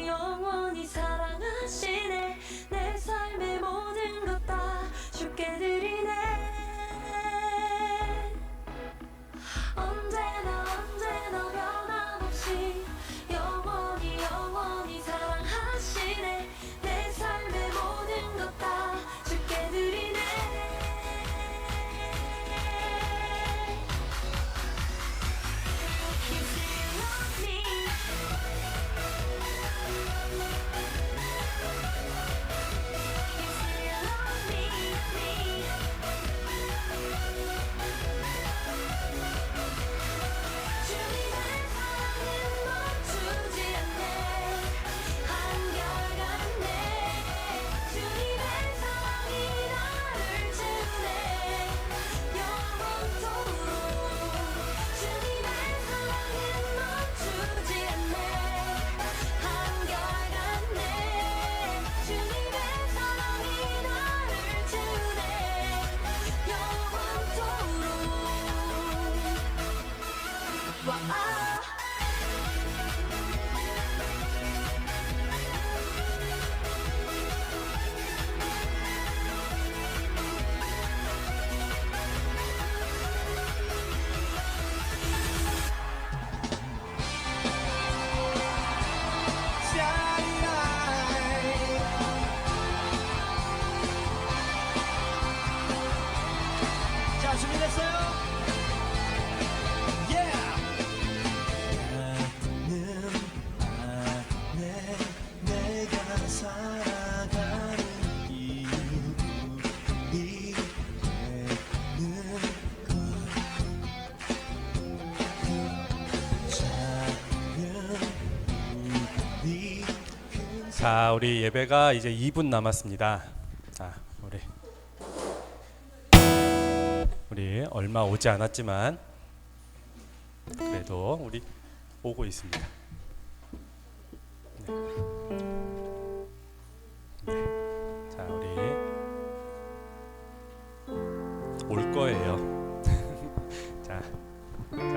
영원히 사랑하시네. 내 삶의 모든 것 다 주께 드리네. 언제나 변함없이 영원히 사랑하시네. 내 삶의 모든 것 다 주께 드리네. You still love me. 자, 준비됐어요? 내가 살아가는 이유이 되는 자, 우리 예배가 이제 2분 남았습니다. 자, 우리 얼마 오지 않았지만 그래도 우리 오고 있습니다. 네. 자, 우리 올 거예요. 자,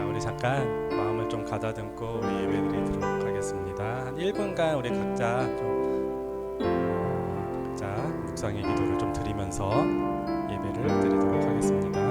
우리 잠깐 마음을 좀 가다듬고 우리 예배 드리도록 하겠습니다. 한 1분간 우리 각자 묵상의 기도를 좀 드리면서 예배를 드리도록 하겠습니다.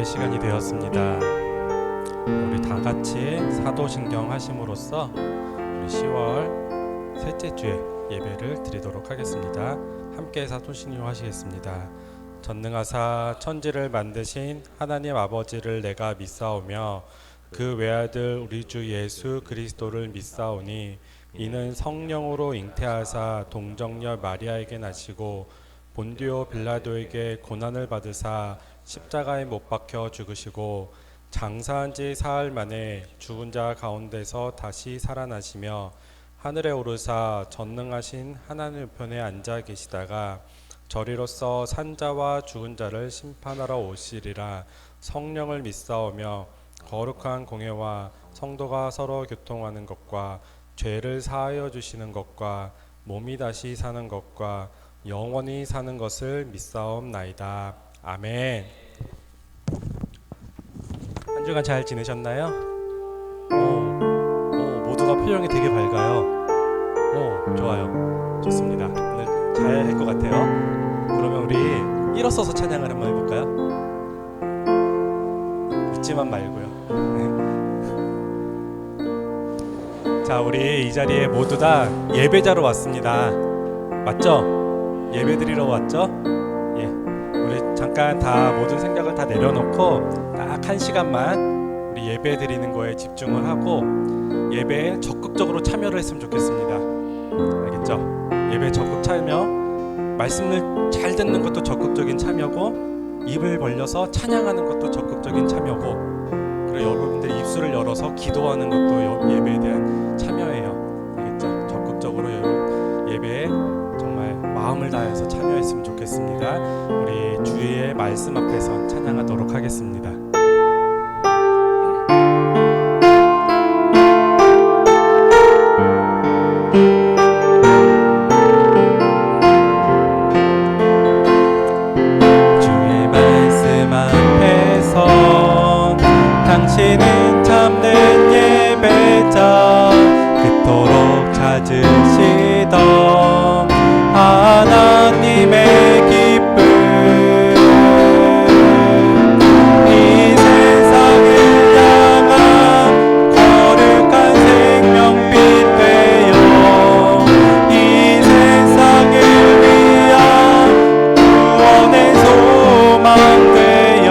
기도의 시간이 되었습니다. 우리 다 같이 사도신경 하심으로써 우리 10월 셋째 주에 예배를 드리도록 하겠습니다. 함께 사도신경 하시겠습니다. 전능하사 천지를 만드신 하나님 아버지를 내가 믿사오며 그 외아들 우리 주 예수 그리스도를 믿사오니 이는 성령으로 잉태하사 동정녀 마리아에게 나시고 본디오 빌라도에게 고난을 받으사 십자가에 못 박혀 죽으시고 장사한 지 사흘 만에 죽은 자 가운데서 다시 살아나시며 하늘에 오르사 전능하신 하나님 우편에 앉아 계시다가 저리로서 산자와 죽은 자를 심판하러 오시리라. 성령을 믿사오며 거룩한 공회와 성도가 서로 교통하는 것과 죄를 사하여 주시는 것과 몸이 다시 사는 것과 영원히 사는 것을 믿사옵나이다. 아멘. 한 주간 잘 지내셨나요? 모두가 표정이 되게 밝아요. 좋아요. 좋습니다. 오늘 잘 할 것 같아요. 그러면 우리 일어서서 찬양을 한번 해볼까요? 웃지만 말고요. 자, 우리 이 자리에 모두 다 예배자로 왔습니다. 맞죠? 예배 드리러 왔죠? 예. 우리 잠깐 다 모든 생각을 다 내려놓고 딱 한 시간만 우리 예배 드리는 거에 집중을 하고 예배에 적극적으로 참여를 했으면 좋겠습니다. 알겠죠? 예배 적극 참여, 말씀을 잘 듣는 것도 적극적인 참여고 입을 벌려서 찬양하는 것도 적극적인 참여고 그리고 여러분들이 입술을 열어서 기도하는 것도 예배에 대한 참여예요. 알겠죠? 적극적으로 예배에 정말 마음을 다해서 참여했으면 좋겠습니다. 우리 주의 말씀 앞에서 찬양하도록 하겠습니다. 주의 말씀 앞에서 당신은 참된 예배자 그토록 찾으시던 하나님의 기쁨 이 세상을 향한 거룩한 생명빛 되어 이 세상을 위한 구원의 소망 되어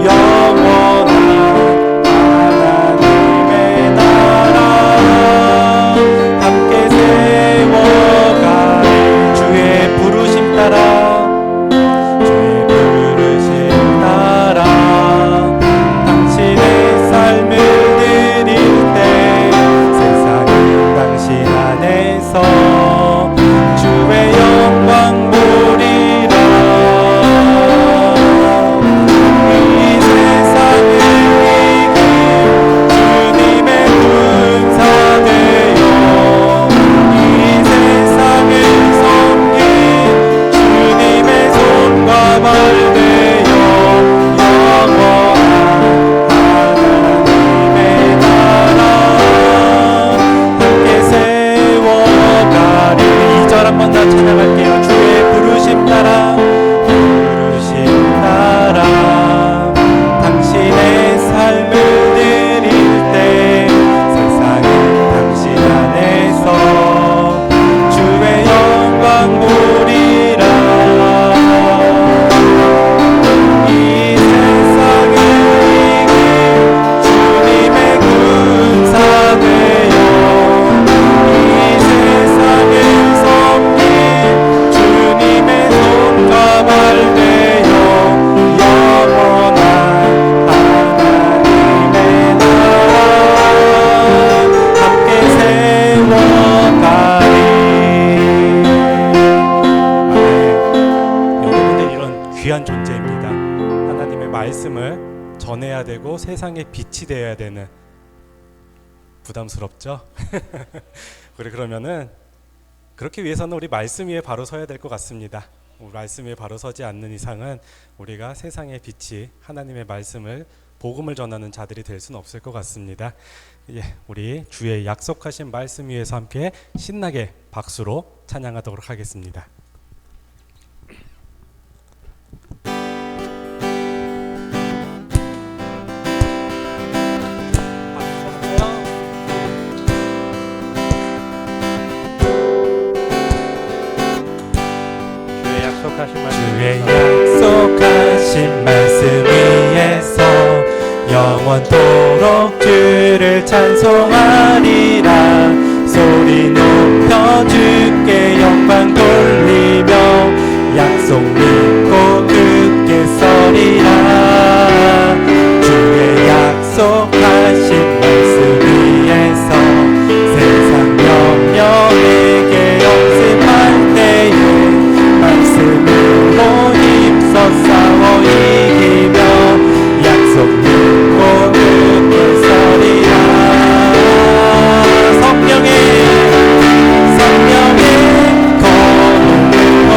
영원한 하나님의 나라 함께 세워가리. 주의 부르심 따라 주의 부르심 따라 당신의 삶을 드릴 때 세상은 당신 안에서 주의 영광 보리라. 이 세상을 이길 주님의 군사 되어 이 세상을 섬긴 주님의 손과 발 되어 영원한 하나님의 나라 함께 세워가리. 2절 한번 더 찬양할게요. 주의 부르심 따라 부르심 따라 당신의 삶을 드릴 때 세상은 당신 안에서 주의 영광 보리라. 이 세상을 이길 주님의 군사 되어 이 세상을 섬긴 주님의 손과 발 되어 영원한 하나님의 나라 함께 세워가리. 여러분들 이런 귀한 존재입니다. 하나님의 말씀을 전해야 되고 세상에 빛이 되어야 되는, 부담스럽죠? 그러면은 그렇게 위해서는 우리 말씀 위에 바로 서야 될 것 같습니다. 우리 말씀 위에 바로 서지 않는 이상은 우리가 세상의 빛이 하나님의 말씀을 복음을 전하는 자들이 될 수는 없을 것 같습니다. 우리 주의 약속하신 말씀 위에서 함께 신나게 박수로 찬양하도록 하겠습니다. 영원토록 주를 찬송하리라. 소리 높여 주께 영광 돌리며 약속 믿고 굳게 서리라. 주의 약속하신 말씀 위에서 세상 명령에게 영습할 때에 말씀으로 힘써 싸워 이기며 약속 믿고 굳게 서리라. 성령의 거룩으로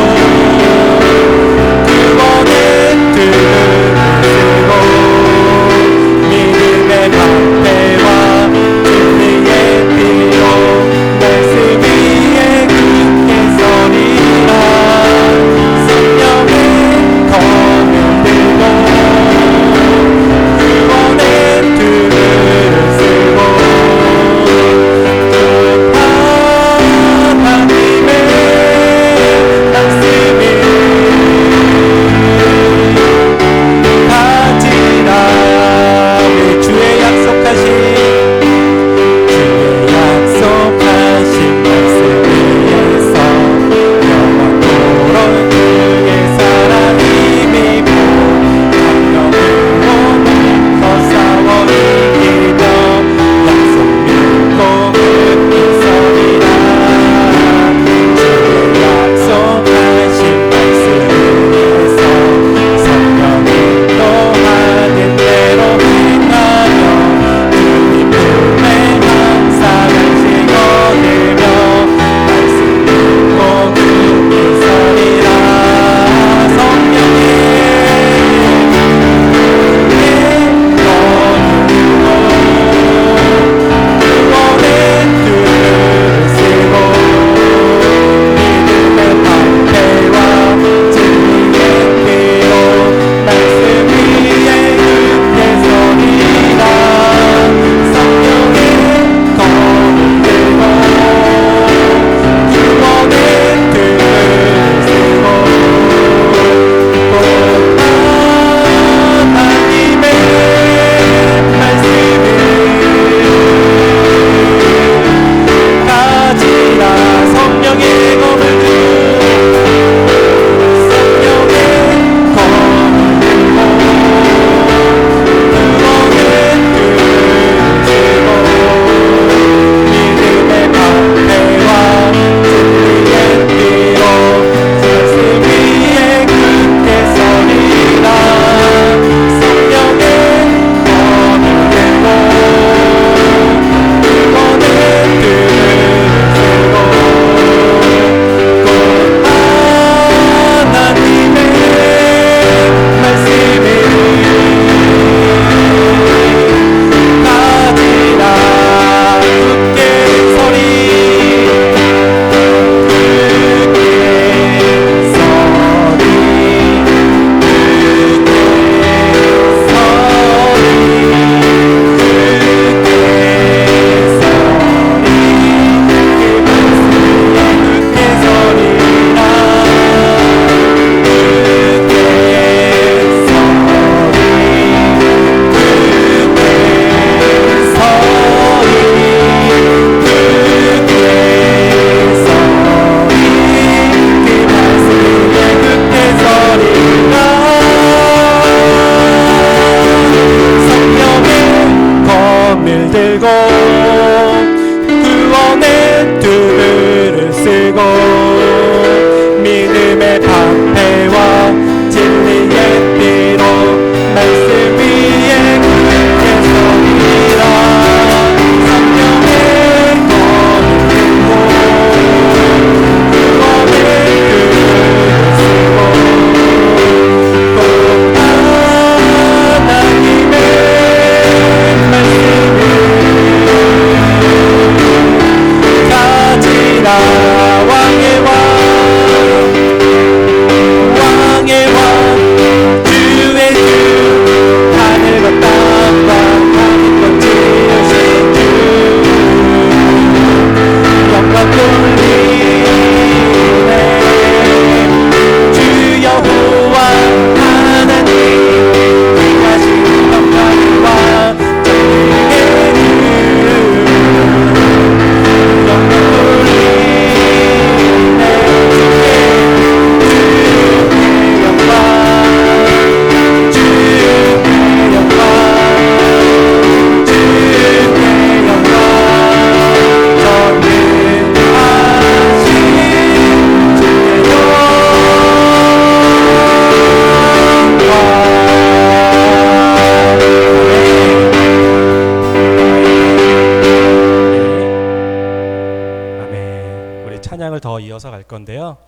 사명을 더 이어서 갈 건데요.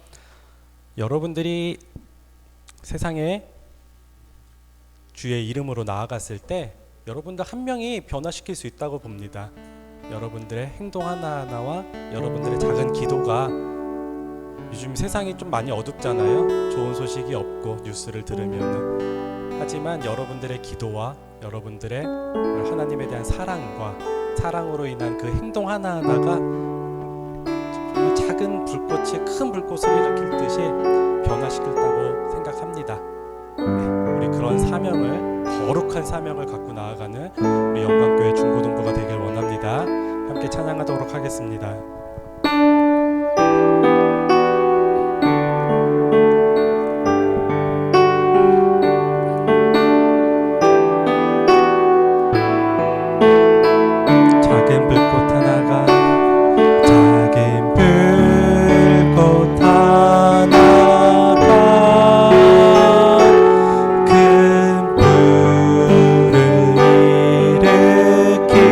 여러분들이 세상에 주의 이름으로 나아갔을 때 여러분들 한 명이 변화시킬 수 있다고 봅니다. 여러분들의 행동 하나하나와 여러분들의 작은 기도가, 요즘 세상이 좀 많이 어둡잖아요. 좋은 소식이 없고 뉴스를 들으면. 하지만 여러분들의 기도와 여러분들의 하나님에 대한 사랑으로 인한 그 행동 하나하나가 정말 작은 불꽃이 큰 불꽃을 일으킬 듯이 변화시켰다고 생각합니다. 우리 그런 사명을, 거룩한 사명을 갖고 나아가는 우리 영광교회 중고등부가 되길 원합니다. 함께 찬양하도록 하겠습니다. 작은 불꽃 하나가, 작은 불꽃 하나가 큰 불을 일으키어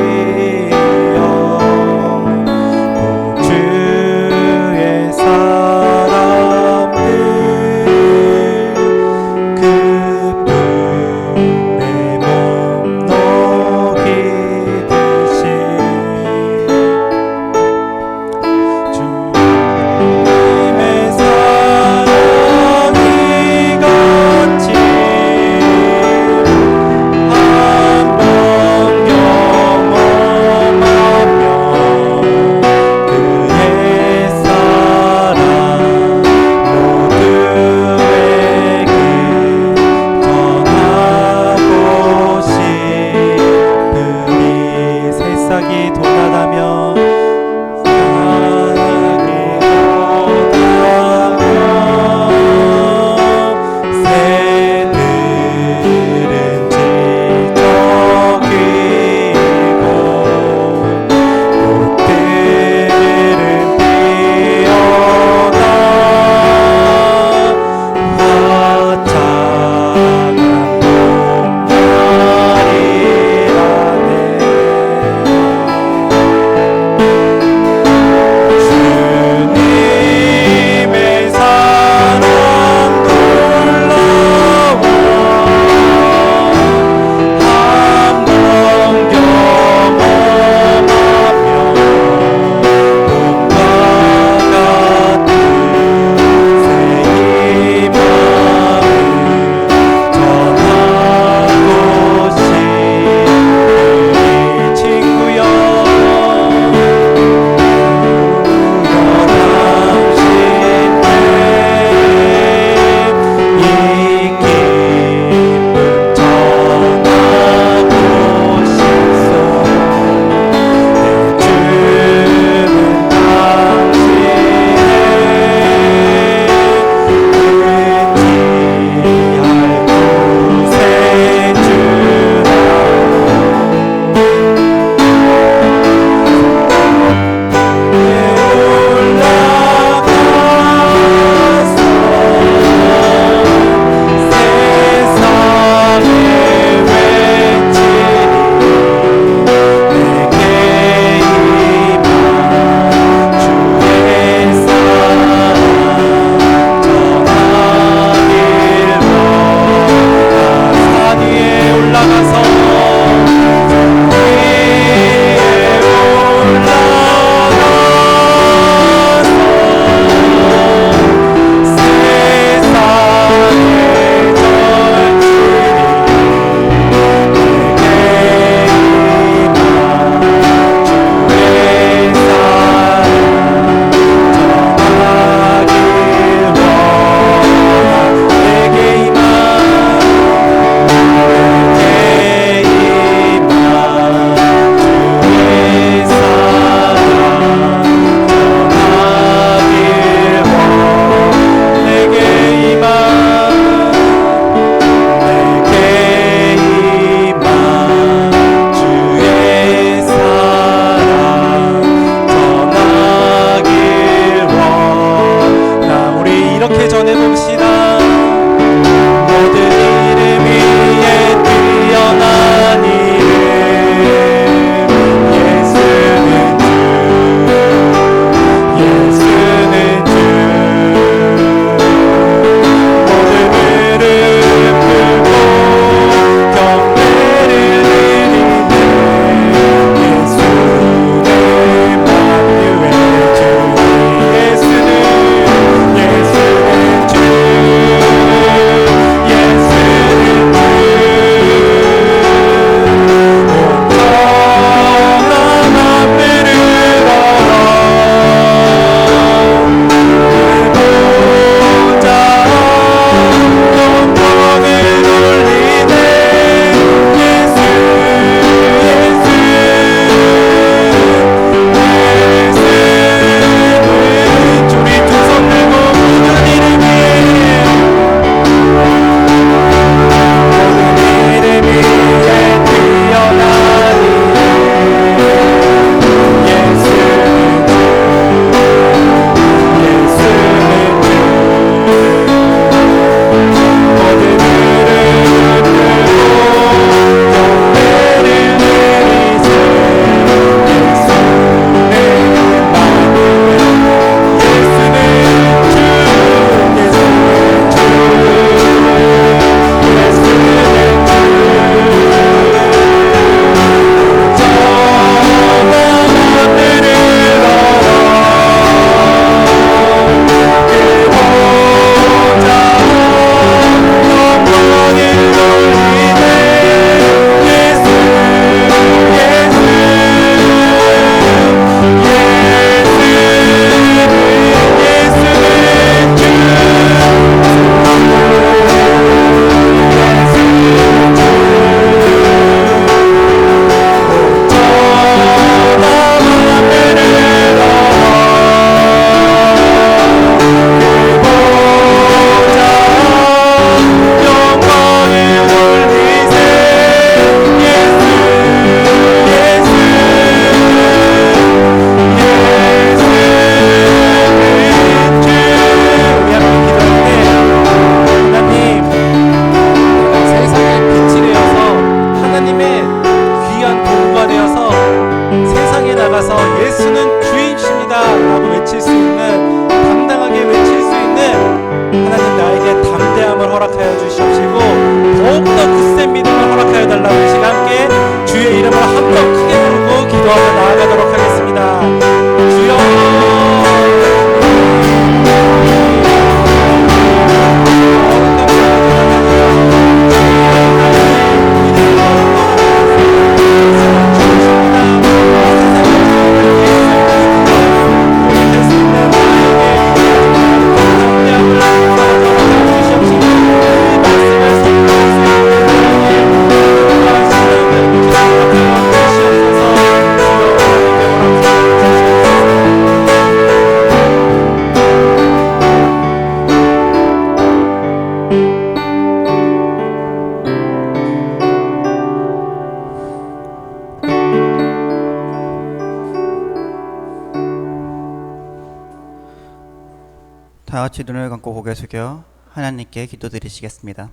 다 같이 눈을 감고 고개 숙여 하나님께 기도드리시겠습니다.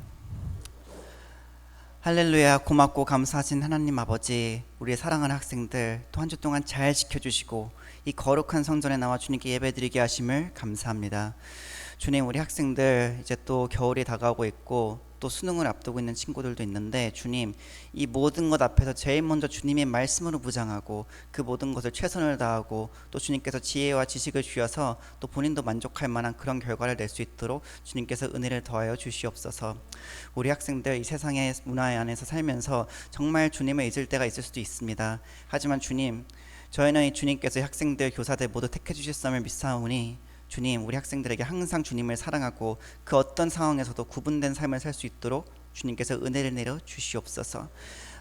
할렐루야. 고맙고 감사하신 하나님 아버지, 우리의 사랑하는 학생들 또 한 주 동안 잘 지켜주시고 이 거룩한 성전에 나와 주님께 예배드리게 하심을 감사합니다. 주님, 우리 학생들 이제 또 겨울이 다가오고 있고 또 수능을 앞두고 있는 친구들도 있는데, 주님, 이 모든 것 앞에서 제일 먼저 주님의 말씀으로 무장하고 그 모든 것을 최선을 다하고 또 주님께서 지혜와 지식을 주셔서 또 본인도 만족할 만한 그런 결과를 낼 수 있도록 주님께서 은혜를 더하여 주시옵소서. 우리 학생들 이 세상의 문화 안에서 살면서 정말 주님을 잊을 때가 있을 수도 있습니다. 하지만 주님, 저희는 이 주님께서 학생들 교사들 모두 택해 주셨음을 믿사오니 주님, 우리 학생들에게 항상 주님을 사랑하고 그 어떤 상황에서도 구분된 삶을 살 수 있도록 주님께서 은혜를 내려 주시옵소서.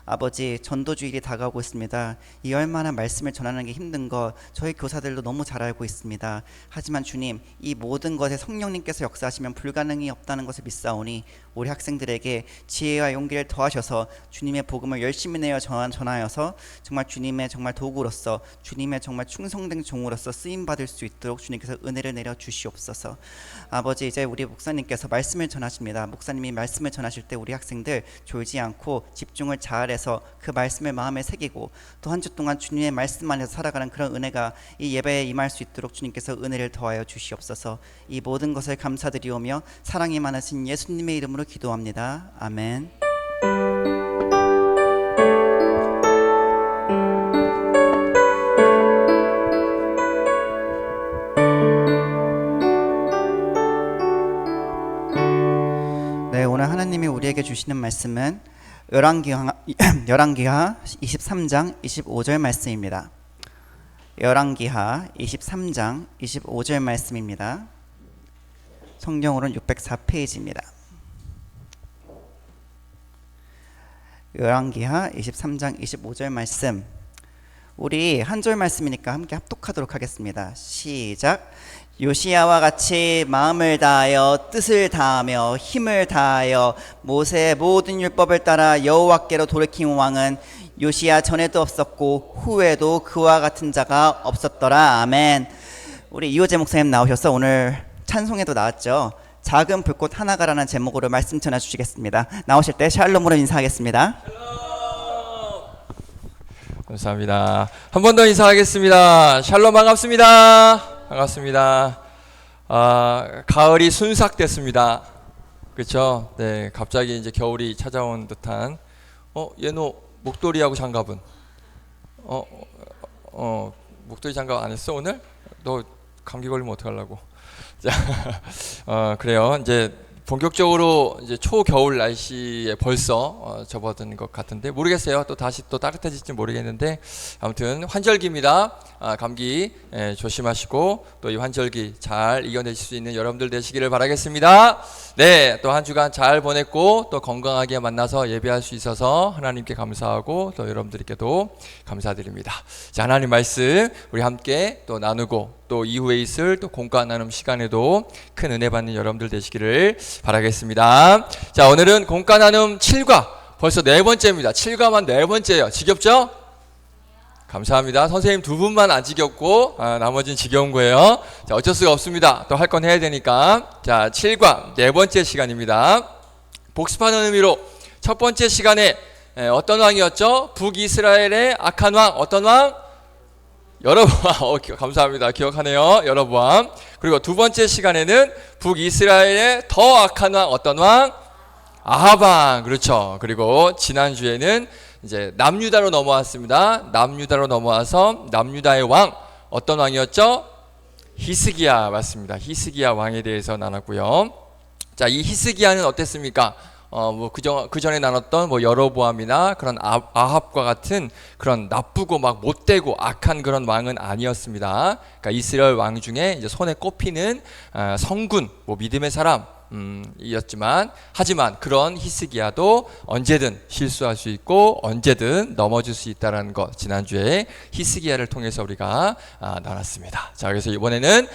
아버지, 전도주일이 다가오고 있습니다. 이 얼마나 말씀을 전하는 게 힘든 것 저희 교사들도 너무 잘 알고 있습니다. 하지만 주님, 이 모든 것에 성령님께서 역사하시면 불가능이 없다는 것을 믿사오니 우리 학생들에게 지혜와 용기를 더하셔서 주님의 복음을 열심히 내어 전하여서 정말 주님의 정말 도구로서 주님의 정말 충성된 종으로서 쓰임받을 수 있도록 주님께서 은혜를 내려 주시옵소서. 아버지, 이제 우리 목사님께서 말씀을 전하십니다. 목사님이 말씀을 전하실 때 우리 학생들 졸지 않고 집중을 잘해서 그 말씀을 마음에 새기고 또 한 주 동안 주님의 말씀 안에서 살아가는 그런 은혜가 이 예배에 임할 수 있도록 주님께서 은혜를 더하여 주시옵소서. 이 모든 것을 감사드리오며 사랑이 많으신 예수님의 이름으로 기도합니다. 아멘. 네, 오늘 하나님이 우리에게 주시는 말씀은 열왕기하 23장 25절 말씀입니다. 열왕기하 23장 25절 말씀입니다. 성경으로는 604페이지입니다. 열왕기하 23장 25절 말씀, 우리 한 절 말씀이니까 함께 합독하도록 하겠습니다. 시작. 요시야와 같이 마음을 다하여 뜻을 다하며 힘을 다하여 모세의 모든 율법을 따라 여호와께로 돌이킨 왕은 요시야 전에도 없었고 후에도 그와 같은 자가 없었더라. 아멘. 우리 이호재 목사님 나오셔서 오늘 찬송에도 나왔죠. 작은 불꽃 하나가라는 제목으로 말씀 전해 주시겠습니다. 나오실 때 샬롬으로 인사하겠습니다. 감사합니다. 한 번 더 인사하겠습니다. 샬롬, 반갑습니다. 반갑습니다. 가을이 순삭됐습니다. 그렇죠? 네, 갑자기 이제 겨울이 찾아온 듯한. 얘너 목도리하고 장갑은? 목도리 장갑 안 했어 오늘? 너 감기 걸리면 어떡하려고? 자, 그래요. 이제 본격적으로 이제 초겨울 날씨에 벌써 접어든 것 같은데 모르겠어요. 또 다시 또 따뜻해질지 모르겠는데 아무튼 환절기입니다. 감기 조심하시고 또 이 환절기 잘 이겨내실 수 있는 여러분들 되시기를 바라겠습니다. 네, 또 한 주간 잘 보냈고 또 건강하게 만나서 예배할 수 있어서 하나님께 감사하고 또 여러분들께도 감사드립니다. 자, 하나님 말씀 우리 함께 또 나누고 또 이후에 있을 또 공과 나눔 시간에도 큰 은혜 받는 여러분들 되시기를 바라겠습니다. 자, 오늘은 공과 나눔 7과 벌써 네 번째입니다. 7과만 네 번째예요. 지겹죠? 감사합니다. 선생님 두 분만 안 지겹고 나머지는 지겨운 거예요. 자, 어쩔 수가 없습니다. 또 할 건 해야 되니까. 자, 7과 네 번째 시간입니다. 복습하는 의미로 첫 번째 시간에 어떤 왕이었죠? 북이스라엘의 악한 왕, 어떤 왕? 여로보암. 감사합니다. 기억하네요. 여로보암. 그리고 두 번째 시간에는 북이스라엘의 더 악한 왕, 어떤 왕? 아합 왕. 그렇죠. 그리고 지난주에는 이제 남유다로 넘어왔습니다. 남유다로 넘어와서 남유다의 왕, 어떤 왕이었죠? 히스기야. 맞습니다. 히스기야 왕에 대해서 나눴고요. 자, 이 히스기야는 어땠습니까? 그 전에 나눴던 여로보암이나 그런 아합과 같은 그런 나쁘고 막 못되고 악한 그런 왕은 아니었습니다. 그러니까 이스라엘 왕 중에 이제 손에 꼽히는 성군, 믿음의 사람, 이었지만 하지만 그런 히스기야도 언제든 실수할 수 있고 언제든 넘어질 수 있다는 것, 지난주에 히스기야를 통해서 우리가 나눴습니다. 자, 그래서 이번에는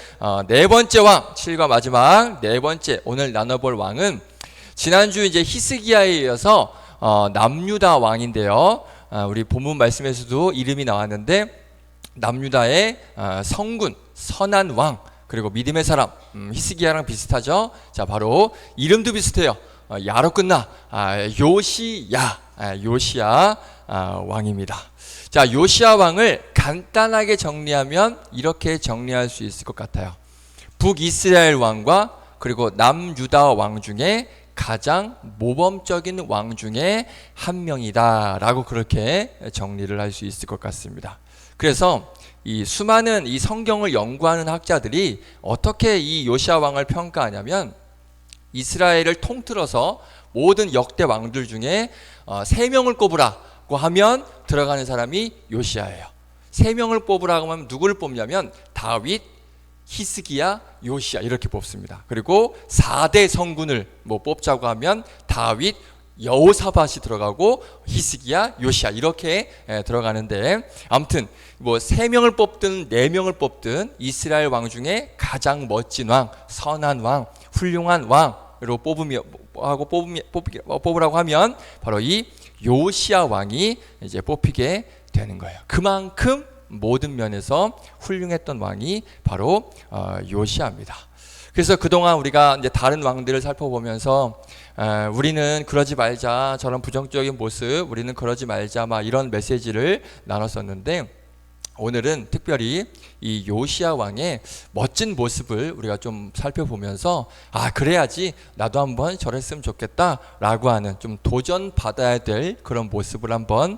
네 번째 왕, 7과 마지막 네 번째 오늘 나눠볼 왕은 지난주 이제 히스기야에 이어서 남유다 왕인데요. 우리 본문 말씀에서도 이름이 나왔는데 남유다의 성군, 선한 왕, 그리고 믿음의 사람, 히스기야랑 비슷하죠. 자, 바로 이름도 비슷해요. 야로 끝나. 요시야. 요시야 왕입니다. 자, 요시야 왕을 간단하게 정리하면 이렇게 정리할 수 있을 것 같아요. 북이스라엘 왕과 그리고 남유다 왕 중에 가장 모범적인 왕 중에 한 명이다라고 그렇게 정리를 할 수 있을 것 같습니다. 그래서 이 수많은 이 성경을 연구하는 학자들이 어떻게 이 요시야 왕을 평가하냐면 이스라엘을 통틀어서 모든 역대 왕들 중에 3명을 꼽으라고 하면 들어가는 사람이 요시야예요. 3명을 뽑으라고 하면 누구를 뽑냐면 다윗, 히스기야, 요시야 이렇게 뽑습니다. 그리고 4대 성군을 뭐 뽑자고 하면 다윗, 여호사밧이 들어가고 히스기야, 요시야 이렇게 들어가는데 아무튼 뭐 3명을 뽑든 4명을 뽑든 이스라엘 왕 중에 가장 멋진 왕, 선한 왕, 훌륭한 왕으로 뽑으라고 하면 바로 이 요시야 왕이 이제 뽑히게 되는 거예요. 그만큼 모든 면에서 훌륭했던 왕이 바로 요시야입니다. 그래서 그동안 우리가 이제 다른 왕들을 살펴보면서 우리는 그러지 말자, 저런 부정적인 모습, 우리는 그러지 말자, 막 이런 메시지를 나눴었는데 오늘은 특별히 이 요시야 왕의 멋진 모습을 우리가 좀 살펴보면서 그래야지 나도 한번 저랬으면 좋겠다라고 하는 좀 도전받아야 될 그런 모습을 한번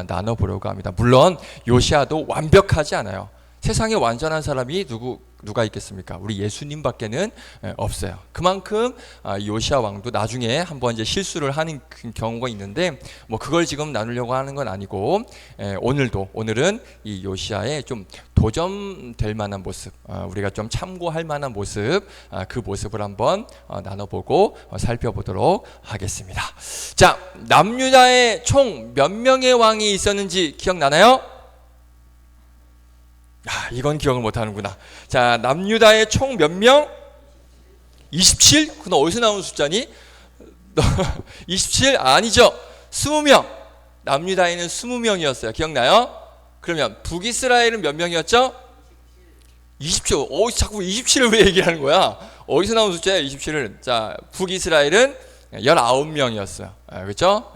나눠보려고 합니다. 물론 요시야도 완벽하지 않아요. 세상에 완전한 사람이 누가 있겠습니까? 우리 예수님밖에는 없어요. 그만큼 요시야 왕도 나중에 한번 이제 실수를 하는 경우가 있는데 뭐 그걸 지금 나누려고 하는 건 아니고 오늘은 이 요시야의 좀 도전될 만한 모습, 우리가 좀 참고할 만한 모습, 그 모습을 한번 나눠보고 살펴보도록 하겠습니다. 자, 남유다에 총 몇 명의 왕이 있었는지 기억나나요? 이건 기억을 못하는구나. 자, 남유다에 총 몇 명? 27? 그건 어디서 나온 숫자니? 27? 아니죠. 20명. 남유다에는 20명이었어요. 기억나요? 그러면 북이스라엘은 몇 명이었죠? 27. 자꾸 27을 왜 얘기하는 거야? 어디서 나온 숫자예요? 27을. 자, 북이스라엘은 19명이었어요. 그렇죠?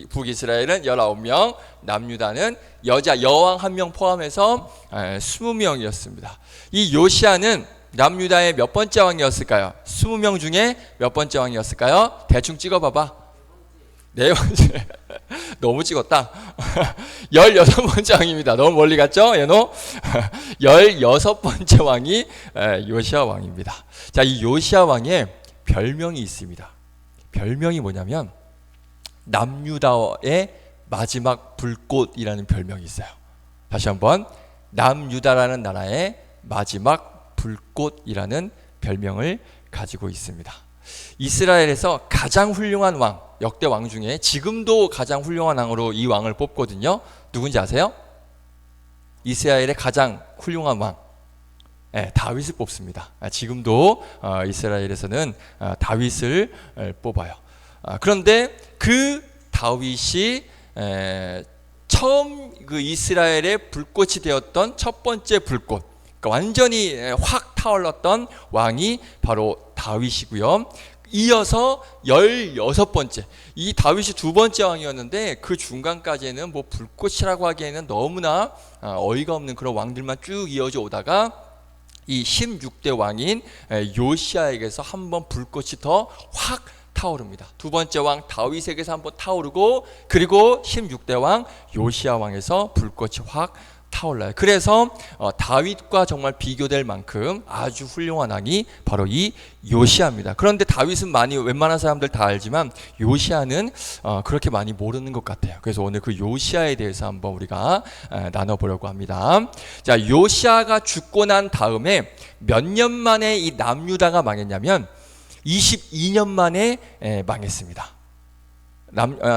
북이스라엘은 19명, 남유다는 여왕 1명 포함해서 20명이었습니다. 이 요시야는 남유다의 몇 번째 왕이었을까요? 20명 중에 몇 번째 왕이었을까요? 대충 찍어봐봐. 네 번째. 너무 찍었다. 16번째 왕입니다. 너무 멀리 갔죠? 얘노? 16번째 왕이 요시야 왕입니다. 자, 이 요시야 왕의 별명이 있습니다. 별명이 뭐냐면 남유다의 마지막 불꽃이라는 별명이 있어요. 다시 한번, 남유다라는 나라의 마지막 불꽃이라는 별명을 가지고 있습니다. 이스라엘에서 가장 훌륭한 왕, 역대 왕 중에 지금도 가장 훌륭한 왕으로 이 왕을 뽑거든요. 누군지 아세요? 이스라엘의 가장 훌륭한 왕, 다윗을 뽑습니다. 지금도 이스라엘에서는 다윗을 뽑아요. 그런데 그 다윗이 처음 그 이스라엘의 불꽃이 되었던 첫 번째 불꽃, 그러니까 완전히 확 타올랐던 왕이 바로 다윗이고요. 이어서 16번째, 이 다윗이 두 번째 왕이었는데 그 중간까지는 뭐 불꽃이라고 하기에는 너무나 어이가 없는 그런 왕들만 쭉 이어져 오다가 이 16대 왕인 요시야에게서 한번 불꽃이 더 확 타오릅니다. 두 번째 왕 다윗에게서 한번 타오르고 그리고 16대 왕 요시야 왕에서 불꽃이 확 타올라요. 그래서 다윗과 정말 비교될 만큼 아주 훌륭한 왕이 바로 이 요시야입니다. 그런데 다윗은 웬만한 사람들 다 알지만 요시야는 그렇게 많이 모르는 것 같아요. 그래서 오늘 그 요시야에 대해서 한번 우리가 나눠보려고 합니다. 자, 요시야가 죽고 난 다음에 몇 년 만에 이 남유다가 망했냐면 22년 만에 망했습니다.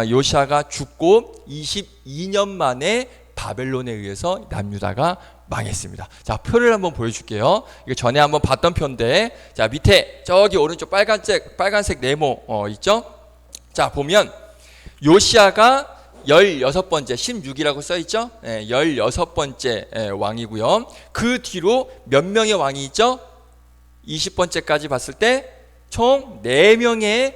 요시야가 죽고 22년 만에 바벨론에 의해서 남유다가 망했습니다. 자, 표를 한번 보여줄게요. 이거 전에 한번 봤던 표인데, 자, 밑에 저기 오른쪽 빨간색 네모 있죠? 자, 보면 요시야가 16번째, 16이라고 써있죠? 16번째 왕이고요. 그 뒤로 몇 명의 왕이 있죠? 20번째까지 봤을 때 총 4명의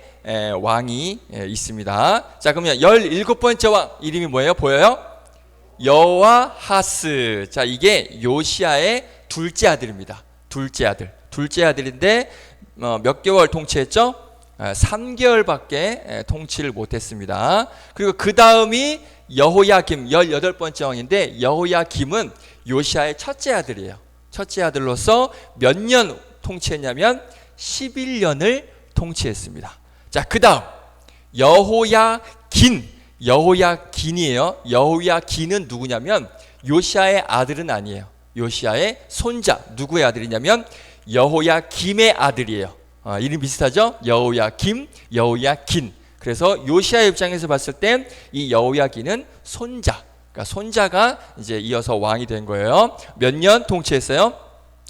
왕이 있습니다. 자, 그러면 17번째 왕 이름이 뭐예요? 보여요? 여호아하스. 자, 이게 요시야의 둘째 아들입니다. 둘째 아들인데 몇 개월 통치했죠? 3개월밖에 통치를 못했습니다. 그리고 그 다음이 여호야김 18번째 왕인데, 여호야김은 요시야의 첫째 아들이에요. 첫째 아들로서 몇 년 통치했냐면 11년을 통치했습니다. 자, 그 다음 여호야긴이에요. 여호야긴은 누구냐면 요시야의 아들은 아니에요. 요시야의 손자. 누구의 아들이냐면 여호야김의 아들이에요. 이름 비슷하죠? 여호야김, 여호야긴. 그래서 요시야 입장에서 봤을 때 이 여호야긴은 손자. 그러니까 손자가 이제 이어서 왕이 된 거예요. 몇 년 통치했어요?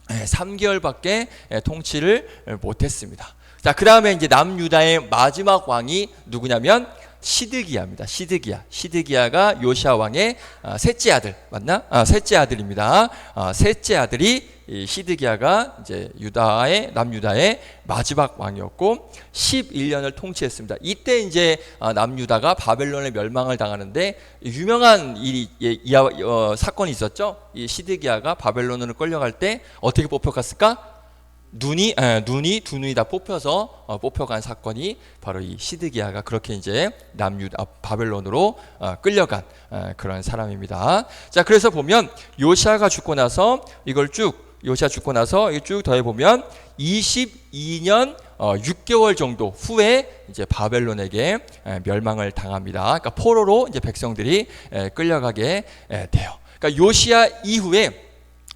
3개월밖에 통치를 못했습니다. 자, 그 다음에 이제 남유다의 마지막 왕이 누구냐면 시드기야입니다. 시드기야가 요시야 왕의 셋째 아들 맞나? 셋째 아들입니다. 셋째 아들이 이 시드기야가 이제 남유다의 마지막 왕이었고 11년을 통치했습니다. 이때 이제 남유다가 바벨론의 멸망을 당하는데 유명한 사건이 있었죠. 이 시드기야가 바벨론으로 끌려갈 때 어떻게 뽑혀갔을까? 눈이 두 눈이 다 뽑혀간 사건이 바로 이 시드기야가 그렇게 이제 바벨론으로 끌려간 그런 사람입니다. 자, 그래서 보면 요시야 죽고 나서 이걸 쭉 더해 보면 22년 6개월 정도 후에 이제 바벨론에게 멸망을 당합니다. 그러니까 포로로 이제 백성들이 끌려가게 돼요. 그러니까 요시야 이후에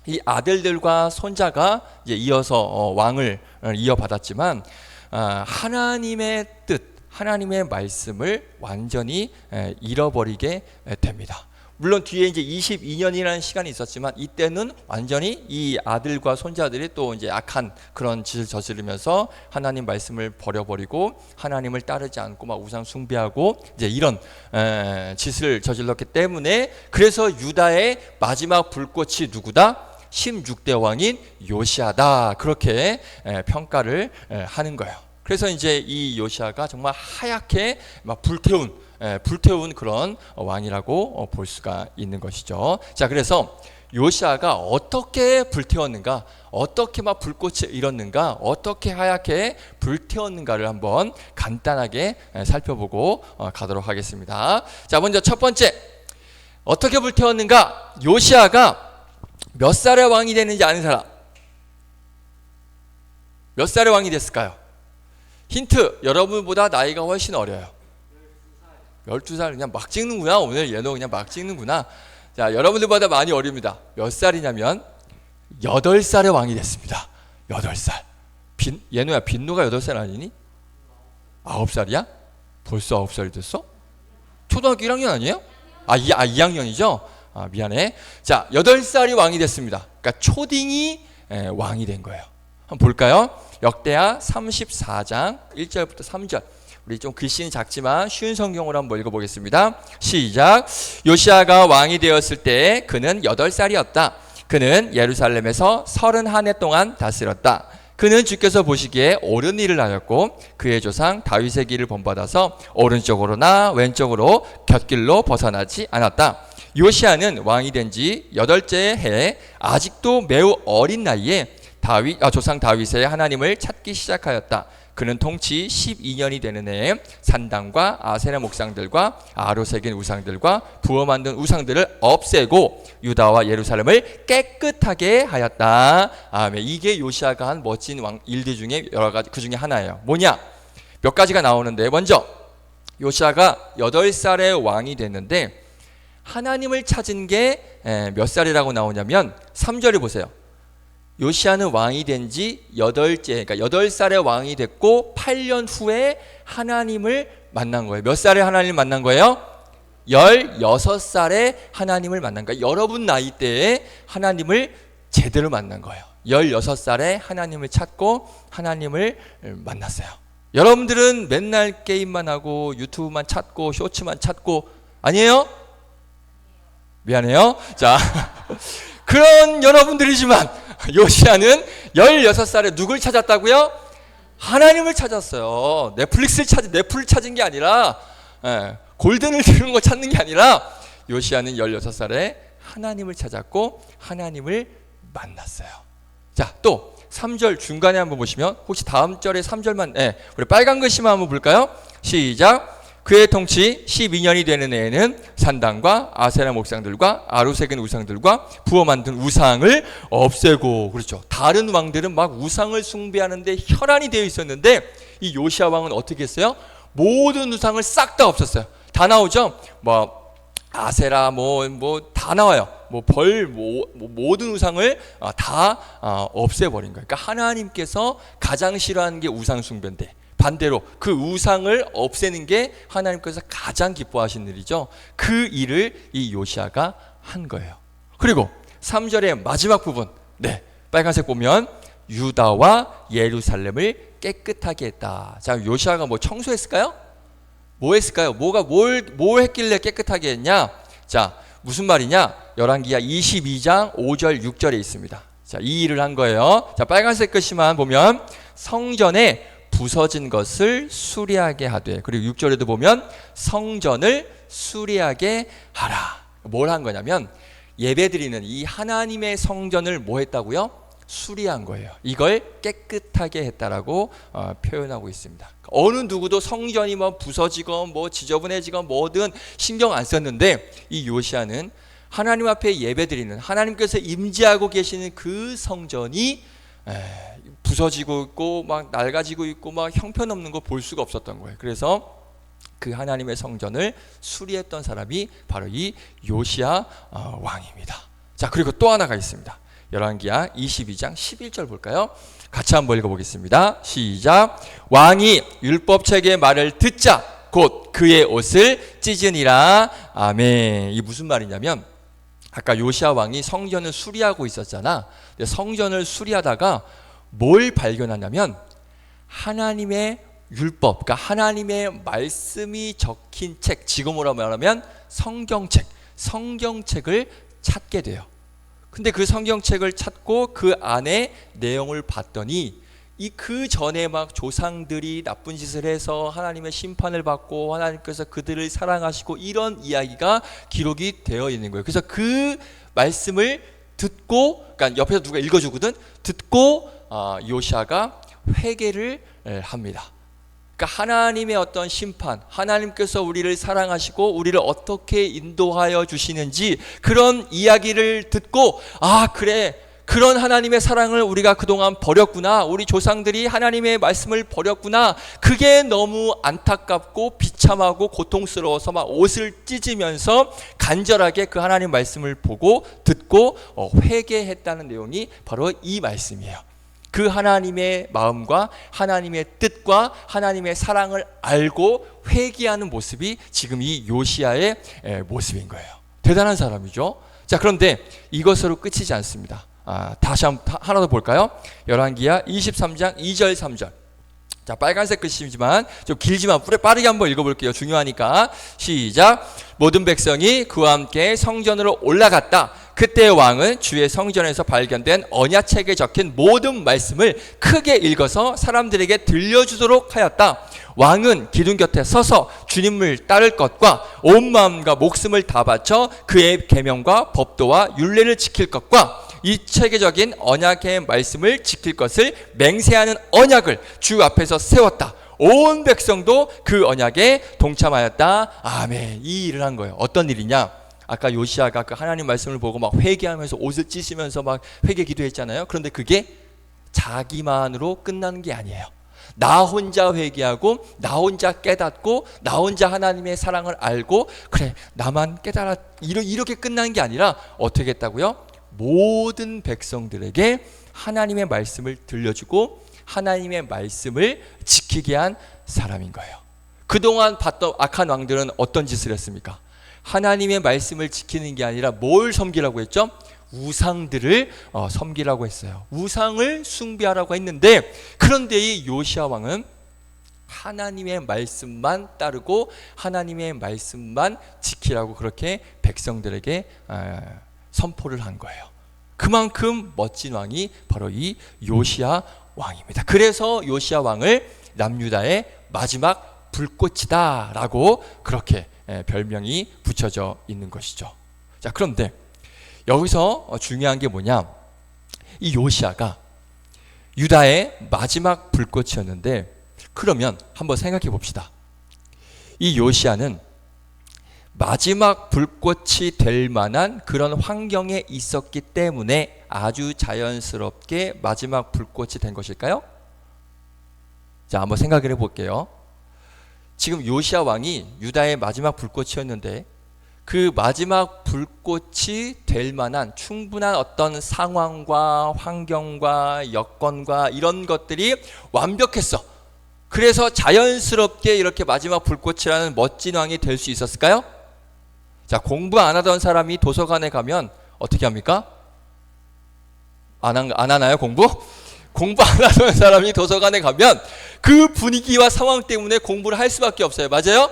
이 아들들과 손자가 이제 이어서 왕을 이어받았지만 하나님의 뜻, 하나님의 말씀을 완전히 잃어버리게 됩니다. 물론 뒤에 이제 22년이라는 시간이 있었지만 이때는 완전히 이 아들과 손자들이 또 이제 악한 그런 짓을 저지르면서 하나님 말씀을 버려버리고 하나님을 따르지 않고 막 우상 숭배하고 이제 이런 짓을 저질렀기 때문에 그래서 유다의 마지막 불꽃이 누구다? 16대 왕인 요시야다. 그렇게 평가를 하는 거예요. 그래서 이제 이 요시야가 정말 하얗게 막 불태운 그런 왕이라고 볼 수가 있는 것이죠. 자, 그래서 요시야가 어떻게 불태웠는가, 어떻게 막 불꽃이 일었는가, 어떻게 하얗게 불태웠는가를 한번 간단하게 살펴보고 가도록 하겠습니다. 자, 먼저 첫 번째, 어떻게 불태웠는가? 요시야가 몇 살에 왕이 되는지 아는 사람? 몇 살에 왕이 됐을까요? 힌트, 여러분보다 나이가 훨씬 어려요. 12살. 그냥 막 찍는구나. 오늘 얘도 그냥 막 찍는구나. 자, 여러분들보다 많이 어립니다. 몇 살이냐면 8살에 왕이 됐습니다. 8살. 얘노야, 빈노가 8살 아니니? 9살이야? 벌써 9살이 됐어? 초등학교 1학년 아니에요? 2학년이죠? 미안해. 자, 8살이 왕이 됐습니다. 그러니까 초딩이 왕이 된 거예요. 한번 볼까요? 역대하 34장 1절부터 3절. 우리 좀 글씨는 작지만 쉬운 성경으로 한번 읽어보겠습니다. 시작. 요시야가 왕이 되었을 때 그는 8살이었다. 그는 예루살렘에서 31해 동안 다스렸다. 그는 주께서 보시기에 옳은 일을 하였고 그의 조상 다윗의 길을 본받아서 오른쪽으로나 왼쪽으로 곁길로 벗어나지 않았다. 요시야는 왕이 된 지 8째 해에 아직도 매우 어린 나이에 조상 다윗의 하나님을 찾기 시작하였다. 그는 통치 12년이 되는 해에 산당과 아세라 목상들과 아로 새긴 우상들과 부어 만든 우상들을 없애고 유다와 예루살렘을 깨끗하게 하였다. 아멘. 이게 요시야가 한 멋진 일들 중에 여러 가지 그 중에 하나예요. 뭐냐? 몇 가지가 나오는데, 먼저 요시야가 8살에 왕이 됐는데 하나님을 찾은 게 몇 살이라고 나오냐면 3절을 보세요. 요시야는 왕이 된 지 8째, 그러니까 8살에 왕이 됐고 8년 후에 하나님을 만난 거예요. 몇 살에 하나님을 만난 거예요? 16살에 하나님을 만난 거예요. 여러분 나이대에 하나님을 제대로 만난 거예요. 16살에 하나님을 찾고 하나님을 만났어요. 여러분들은 맨날 게임만 하고 유튜브만 찾고 쇼츠만 찾고 아니에요? 미안해요. 자, 그런 여러분들이지만 요시야는 16살에 누굴 찾았다고요? 하나님을 찾았어요. 넷플을 찾은 게 아니라 골든을 들은 거 찾는 게 아니라 요시야는 16살에 하나님을 찾았고 하나님을 만났어요. 자, 또 3절 중간에 한번 보시면 혹시 다음 절에 3절만 우리 빨간 글씨만 한번 볼까요? 시작. 그의 통치 12년이 되는 해에는 산당과 아세라 목상들과 아루색은 우상들과 부어 만든 우상을 없애고, 그렇죠. 다른 왕들은 막 우상을 숭배하는데 혈안이 되어 있었는데 이 요시야 왕은 어떻게 했어요? 모든 우상을 싹 다 없앴어요. 다 나오죠. 뭐 아세라 뭐 다 나와요. 모든 우상을 다 없애버린 거예요. 그러니까 하나님께서 가장 싫어하는 게 우상 숭배인데 반대로 그 우상을 없애는 게 하나님께서 가장 기뻐하시는 일이죠. 그 일을 이 요시야가 한 거예요. 그리고 3절의 마지막 부분, 빨간색 보면 유다와 예루살렘을 깨끗하게 했다. 자, 요시야가 뭐 청소했을까요? 뭐 했을까요? 뭘 했길래 깨끗하게 했냐? 자, 무슨 말이냐? 열왕기하 22장 5절 6절에 있습니다. 자, 이 일을 한 거예요. 자, 빨간색 글씨만 보면 성전에 부서진 것을 수리하게 하되, 그리고 6절에도 보면 성전을 수리하게 하라. 뭘 한 거냐면 예배드리는 이 하나님의 성전을 뭐 했다고요? 수리한 거예요. 이걸 깨끗하게 했다라고 표현하고 있습니다. 어느 누구도 성전이 뭐 부서지건 뭐 지저분해지건 뭐든 신경 안 썼는데 이 요시야는 하나님 앞에 예배드리는, 하나님께서 임재하고 계시는 그 성전이 부서지고 있고 막 낡아지고 있고 막 형편없는 거 볼 수가 없었던 거예요. 그래서 그 하나님의 성전을 수리했던 사람이 바로 이 요시야 왕입니다. 자, 그리고 또 하나가 있습니다. 열왕기하 22장 11절 볼까요? 같이 한번 읽어보겠습니다. 시작. 왕이 율법책의 말을 듣자 곧 그의 옷을 찢으니라. 아멘. 이 무슨 말이냐면 아까 요시야 왕이 성전을 수리하고 있었잖아. 근데 성전을 수리하다가 뭘 발견하냐면 하나님의 율법, 그러니까 하나님의 말씀이 적힌 책, 지금으로 말하면 성경책을 찾게 돼요. 근데 그 성경책을 찾고 그 안에 내용을 봤더니 이 그 전에 막 조상들이 나쁜 짓을 해서 하나님의 심판을 받고 하나님께서 그들을 사랑하시고 이런 이야기가 기록이 되어 있는 거예요. 그래서 그 말씀을 듣고, 그러니까 옆에서 누가 읽어주거든. 듣고 요시야가 회개를 합니다. 그러니까 하나님의 어떤 심판, 하나님께서 우리를 사랑하시고 우리를 어떻게 인도하여 주시는지 그런 이야기를 듣고, 그래, 그런 하나님의 사랑을 우리가 그동안 버렸구나, 우리 조상들이 하나님의 말씀을 버렸구나, 그게 너무 안타깝고 비참하고 고통스러워서 막 옷을 찢으면서 간절하게 그 하나님 말씀을 보고 듣고 회개했다는 내용이 바로 이 말씀이에요. 그 하나님의 마음과 하나님의 뜻과 하나님의 사랑을 알고 회개하는 모습이 지금 이 요시야의 모습인 거예요. 대단한 사람이죠. 자, 그런데 이것으로 끝이지 않습니다. 다시 하나 더 볼까요? 열왕기하 23장 2절 3절. 자, 빨간색 글씨지만 좀 길지만 빠르게 한번 읽어볼게요. 중요하니까. 시작. 모든 백성이 그와 함께 성전으로 올라갔다. 그때 왕은 주의 성전에서 발견된 언약책에 적힌 모든 말씀을 크게 읽어서 사람들에게 들려주도록 하였다. 왕은 기둥 곁에 서서 주님을 따를 것과 온 마음과 목숨을 다 바쳐 그의 계명과 법도와 율례를 지킬 것과 이 책에 적인 언약의 말씀을 지킬 것을 맹세하는 언약을 주 앞에서 세웠다. 온 백성도 그 언약에 동참하였다. 아멘. 이 일을 한 거예요. 어떤 일이냐? 아까 요시야가 그 하나님 말씀을 보고 막 회개하면서 옷을 찢으면서 막 회개 기도했잖아요. 그런데 그게 자기만으로 끝나는 게 아니에요. 나 혼자 회개하고 나 혼자 깨닫고 나 혼자 하나님의 사랑을 알고 그래 나만 깨달아 이렇게 끝나는 게 아니라 어떻게 했다고요? 모든 백성들에게 하나님의 말씀을 들려주고 하나님의 말씀을 지키게 한 사람인 거예요. 그동안 봤던 악한 왕들은 어떤 짓을 했습니까? 하나님의 말씀을 지키는 게 아니라 뭘 섬기라고 했죠? 우상들을 섬기라고 했어요. 우상을 숭배하라고 했는데, 그런데 이 요시야 왕은 하나님의 말씀만 따르고 하나님의 말씀만 지키라고 그렇게 백성들에게 선포를 한 거예요. 그만큼 멋진 왕이 바로 이 요시야 왕입니다. 그래서 요시야 왕을 남유다의 마지막 불꽃이다 라고 그렇게 별명이 붙여져 있는 것이죠. 자, 그런데 여기서 중요한 게 뭐냐, 이 요시야가 유다의 마지막 불꽃이었는데, 그러면 한번 생각해 봅시다. 이 요시야는 마지막 불꽃이 될 만한 그런 환경에 있었기 때문에 아주 자연스럽게 마지막 불꽃이 된 것일까요? 자, 한번 생각을 해볼게요. 지금 요시야 왕이 유다의 마지막 불꽃이었는데 그 마지막 불꽃이 될 만한 충분한 어떤 상황과 환경과 여건과 이런 것들이 완벽했어. 그래서 자연스럽게 이렇게 마지막 불꽃이라는 멋진 왕이 될 수 있었을까요? 자, 공부 안 하던 사람이 도서관에 가면 어떻게 합니까? 안 하나요, 공부? 공부 안 하던 사람이 도서관에 가면 그 분위기와 상황 때문에 공부를 할 수밖에 없어요. 맞아요?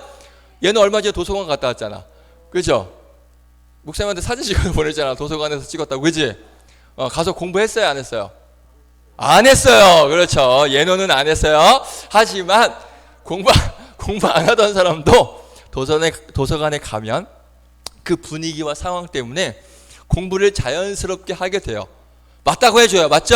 얘는 얼마 전에 도서관 갔다 왔잖아. 그죠? 목사님한테 사진 찍어서 보냈잖아. 도서관에서 찍었다고. 그지? 가서 공부했어요, 안 했어요? 안 했어요. 그렇죠. 예노는 안 했어요. 하지만 공부 안 하던 사람도 도서관에 가면 그 분위기와 상황 때문에 공부를 자연스럽게 하게 돼요. 맞다고 해줘요. 맞죠?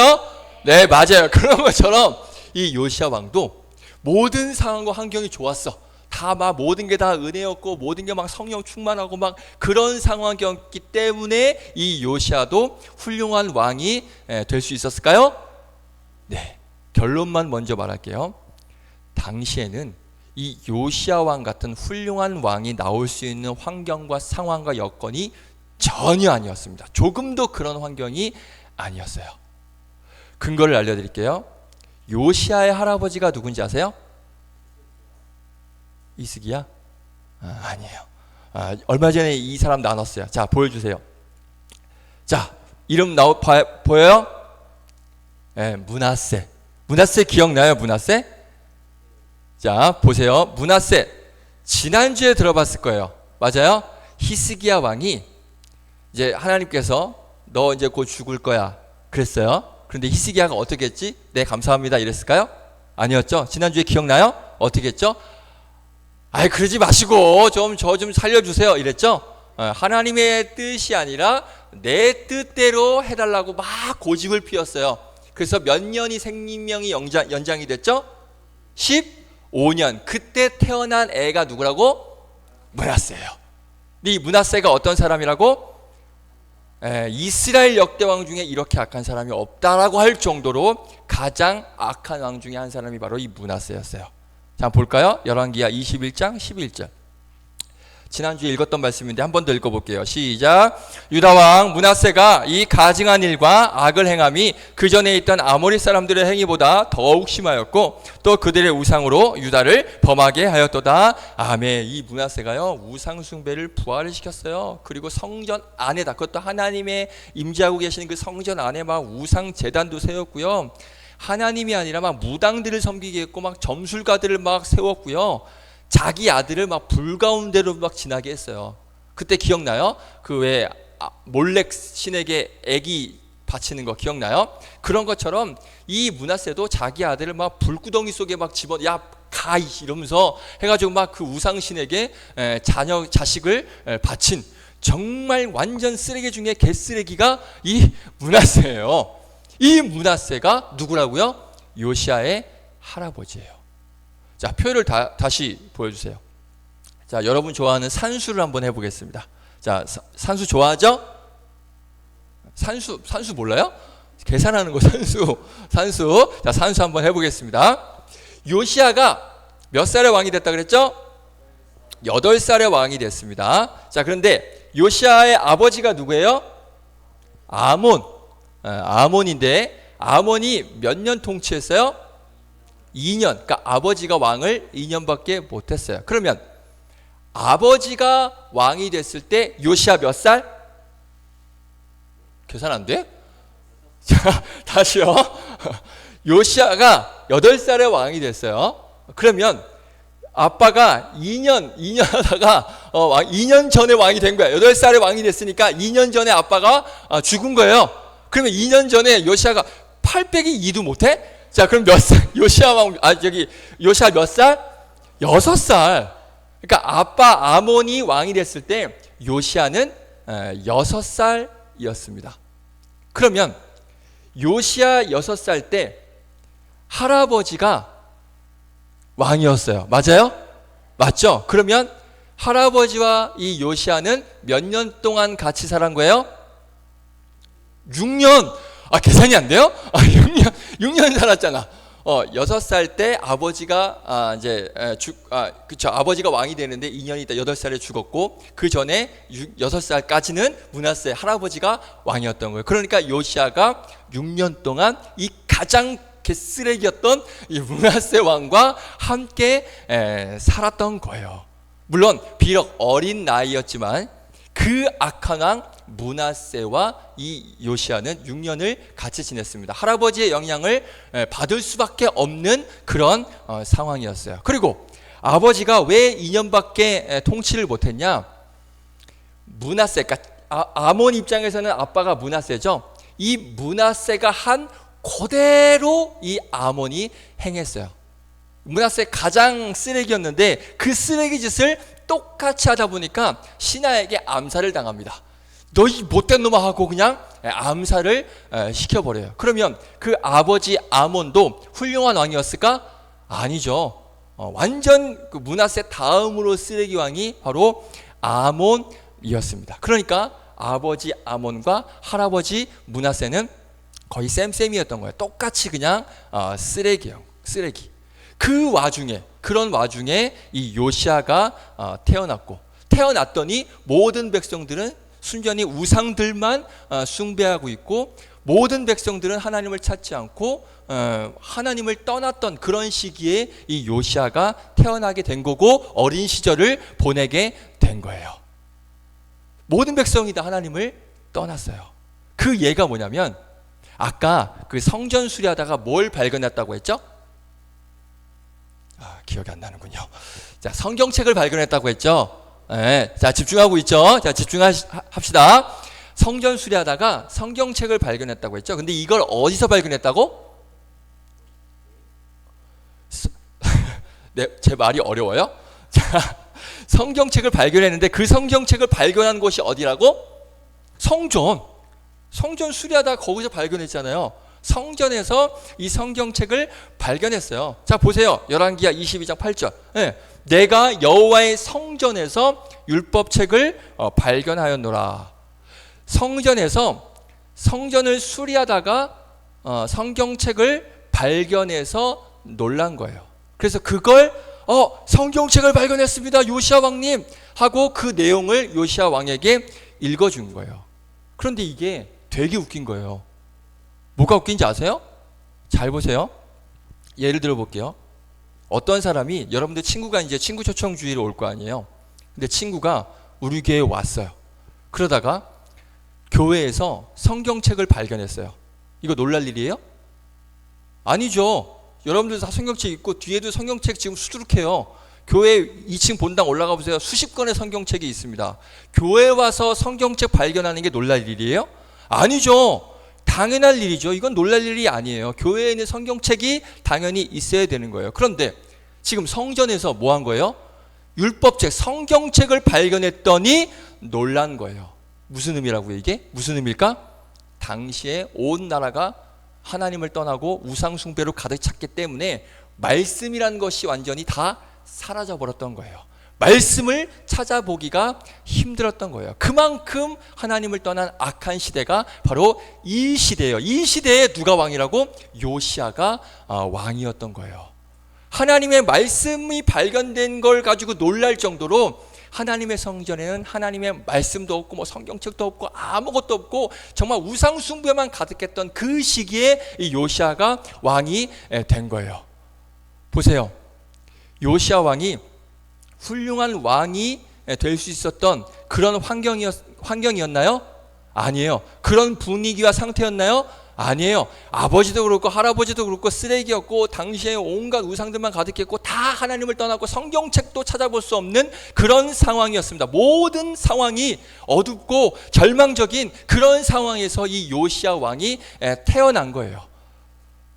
네, 맞아요. 그런 것처럼 이 요시야 왕도 모든 상황과 환경이 좋았어. 다 막 모든 게 다 은혜였고 모든 게 막 성령 충만하고 막 그런 상황이었기 때문에 이 요시야도 훌륭한 왕이 될 수 있었을까요? 네, 결론만 먼저 말할게요. 당시에는 이 요시야 왕 같은 훌륭한 왕이 나올 수 있는 환경과 상황과 여건이 전혀 아니었습니다. 조금도 그런 환경이 아니었어요. 근거를 알려드릴게요. 요시야의 할아버지가 누군지 아세요? 이스기야? 아니에요. 얼마 전에 이 사람 나눴어요. 자, 보여주세요. 자, 이름 보여요? 네, 므낫세. 므낫세 기억나요? 므낫세? 자, 보세요. 므낫세 지난주에 들어봤을 거예요. 맞아요? 히스기야 왕이 이제 하나님께서 너 이제 곧 죽을 거야 그랬어요. 그런데 히스기야가 어떻게 했지? 네, 감사합니다 이랬을까요? 아니었죠? 지난주에 기억나요? 어떻게 했죠? 아이, 그러지 마시고 저 좀 살려주세요 이랬죠? 하나님의 뜻이 아니라 내 뜻대로 해달라고 막 고집을 피웠어요. 그래서 몇 년이 생명이 연장이 됐죠? 15년. 그때 태어난 애가 누구라고? 므낫세예요. 이 므낫세가 어떤 사람이라고? 이스라엘 역대왕 중에 이렇게 악한 사람이 없다라고 할 정도로 가장 악한 왕 중에 한 사람이 바로 이 므낫세였어요. 자, 볼까요? 열왕기하 21장 11절. 지난주에 읽었던 말씀인데 한 번 더 읽어볼게요. 시작. 유다왕 므낫세가 이 가증한 일과 악을 행함이 그 전에 있던 아모리 사람들의 행위보다 더욱 심하였고 또 그들의 우상으로 유다를 범하게 하였도다. 아멘. 이 므낫세가요 우상 숭배를 부활을 시켰어요. 그리고 성전 안에다, 그것도 하나님의 임재하고 계시는 그 성전 안에 막 우상 제단도 세웠고요. 하나님이 아니라 막 무당들을 섬기게 했고 막 점술가들을 막 세웠고요. 자기 아들을 막 불 가운데로 막 지나게 했어요. 그때 기억나요? 그 왜 몰렉 신에게 애기 바치는 거 기억나요? 그런 것처럼 이 므낫세도 자기 아들을 막 불구덩이 속에 막 야 가 이러면서 해가지고 막 그 우상 신에게 자식을 바친 정말 완전 쓰레기 중에 개쓰레기가 이 므낫세예요. 이 므낫세가 누구라고요? 요시야의 할아버지예요. 자, 표를 다시 보여주세요. 자, 여러분 좋아하는 산수를 한번 해보겠습니다. 자, 산수 좋아하죠? 산수 몰라요? 계산하는 거 산수. 자, 산수 한번 해보겠습니다. 요시야가 몇 살의 왕이 됐다 그랬죠? 8살의 왕이 됐습니다. 자, 그런데 요시야의 아버지가 누구예요? 아몬인데 아몬이 몇 년 통치했어요? 2년. 그러니까 아버지가 왕을 2년밖에 못했어요. 그러면 아버지가 왕이 됐을 때 요시야 몇 살? 계산 안 돼? 자, 다시요. 요시야가 8살의 왕이 됐어요. 그러면 아빠가 2년 하다가 2년 전에 왕이 된 거야. 8살에 왕이 됐으니까 2년 전에 아빠가 죽은 거예요. 그러면 2년 전에 요시아가 8 빼기 2도 못해? 자, 그럼 몇 살? 요시아 몇 살? 6살. 그러니까 아빠 아몬이 왕이 됐을 때 요시아는 6살이었습니다. 그러면 요시아 6살 때 할아버지가 왕이었어요. 맞아요? 맞죠? 그러면 할아버지와 이 요시아는 몇 년 동안 같이 살은 거예요? 6년. 계산이 안 돼요? 6년 살았잖아. 6살 때 아버지가 아버지가 왕이 되는데 2년 있다 8살에 죽었고, 그 전에 6살까지는 므낫세 할아버지가 왕이었던 거예요. 그러니까 요시아가 6년 동안 이 가장 개쓰레기였던 이 므낫세 왕과 함께 살았던 거예요. 물론 비록 어린 나이였지만 그 악한 왕 므낫세와 이 요시아는 6년을 같이 지냈습니다. 할아버지의 영향을 받을 수밖에 없는 그런 상황이었어요. 그리고 아버지가 왜 2년밖에 통치를 못했냐? 므낫세, 그러니까 아몬 입장에서는 아빠가 므낫세죠. 이 므낫세가 한 그대로 이 아몬이 행했어요. 므낫세 가장 쓰레기였는데 그 쓰레기 짓을 똑같이 하다 보니까 신하에게 암살을 당합니다. 너 이 못된 놈아 하고 그냥 암살을 시켜버려요. 그러면 그 아버지 아몬도 훌륭한 왕이었을까? 아니죠. 완전 그 므낫세 다음으로 쓰레기 왕이 바로 아몬이었습니다. 그러니까 아버지 아몬과 할아버지 므낫세는 거의 쌤쌤이었던 거예요. 똑같이 그냥 쓰레기예요. 쓰레기. 그런 와중에 이 요시아가 태어났고, 태어났더니 모든 백성들은 순전히 우상들만 숭배하고 있고, 모든 백성들은 하나님을 찾지 않고 하나님을 떠났던 그런 시기에 이 요시아가 태어나게 된 거고, 어린 시절을 보내게 된 거예요. 모든 백성이 다 하나님을 떠났어요. 그 예가 뭐냐면, 아까 그 성전 수리하다가 뭘 발견했다고 했죠? 기억이 안 나는군요. 자, 성경책을 발견했다고 했죠? 네, 자, 집중하고 있죠? 자, 집중합시다. 성전 수리하다가 성경책을 발견했다고 했죠? 근데 이걸 어디서 발견했다고? 네, 제 말이 어려워요? 자, 성경책을 발견했는데 그 성경책을 발견한 곳이 어디라고? 성전 수리하다가 거기서 발견했잖아요. 성전에서 이 성경책을 발견했어요. 자, 보세요. 열왕기하 22장 8절. 네, 내가 여호와의 성전에서 율법책을 발견하였노라. 성전에서 성전을 수리하다가 성경책을 발견해서 놀란 거예요. 그래서 그걸 성경책을 발견했습니다, 요시아 왕님 하고 그 내용을 요시아 왕에게 읽어준 거예요. 그런데 이게 되게 웃긴 거예요. 뭐가 웃긴지 아세요? 잘 보세요. 예를 들어 볼게요. 어떤 사람이, 여러분들 친구가 이제 친구 초청 주일에 올 거 아니에요. 근데 친구가 우리 교회에 왔어요. 그러다가 교회에서 성경책을 발견했어요. 이거 놀랄 일이에요? 아니죠. 여러분들 다 성경책 있고 뒤에도 성경책 지금 수두룩해요. 교회 2층 본당 올라가 보세요. 수십 권의 성경책이 있습니다. 교회 와서 성경책 발견하는 게 놀랄 일이에요? 아니죠. 당연할 일이죠. 이건 놀랄 일이 아니에요. 교회에 있는 성경책이 당연히 있어야 되는 거예요. 그런데 지금 성전에서 뭐 한 거예요? 율법책, 성경책을 발견했더니 놀란 거예요. 무슨 의미라고요, 이게? 무슨 의미일까? 당시에 온 나라가 하나님을 떠나고 우상 숭배로 가득 찼기 때문에 말씀이란 것이 완전히 다 사라져 버렸던 거예요. 말씀을 찾아보기가 힘들었던 거예요. 그만큼 하나님을 떠난 악한 시대가 바로 이 시대예요. 이 시대에 누가 왕이라고? 요시아가 왕이었던 거예요. 하나님의 말씀이 발견된 걸 가지고 놀랄 정도로 하나님의 성전에는 하나님의 말씀도 없고 뭐 성경책도 없고 아무것도 없고 정말 우상 숭배만 가득했던 그 시기에 이 요시아가 왕이 된 거예요. 보세요. 요시아 왕이 훌륭한 왕이 될 수 있었던 그런 환경이었나요? 아니에요. 그런 분위기와 상태였나요? 아니에요. 아버지도 그렇고 할아버지도 그렇고 쓰레기였고 당시에 온갖 우상들만 가득했고 다 하나님을 떠났고 성경책도 찾아볼 수 없는 그런 상황이었습니다. 모든 상황이 어둡고 절망적인 그런 상황에서 이 요시야 왕이 태어난 거예요.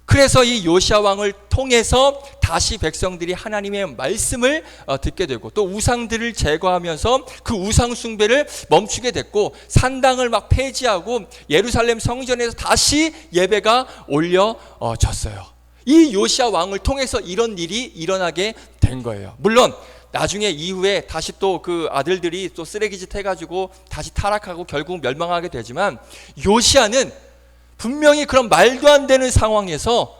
그래서 이 요시야 왕을 통해서 다시 백성들이 하나님의 말씀을 듣게 되고 또 우상들을 제거하면서 그 우상 숭배를 멈추게 됐고 산당을 막 폐지하고 예루살렘 성전에서 다시 예배가 올려졌어요. 이 요시야 왕을 통해서 이런 일이 일어나게 된 거예요. 물론 나중에 이후에 다시 또 그 아들들이 또 쓰레기짓 해가지고 다시 타락하고 결국 멸망하게 되지만 요시야는 분명히 그런 말도 안 되는 상황에서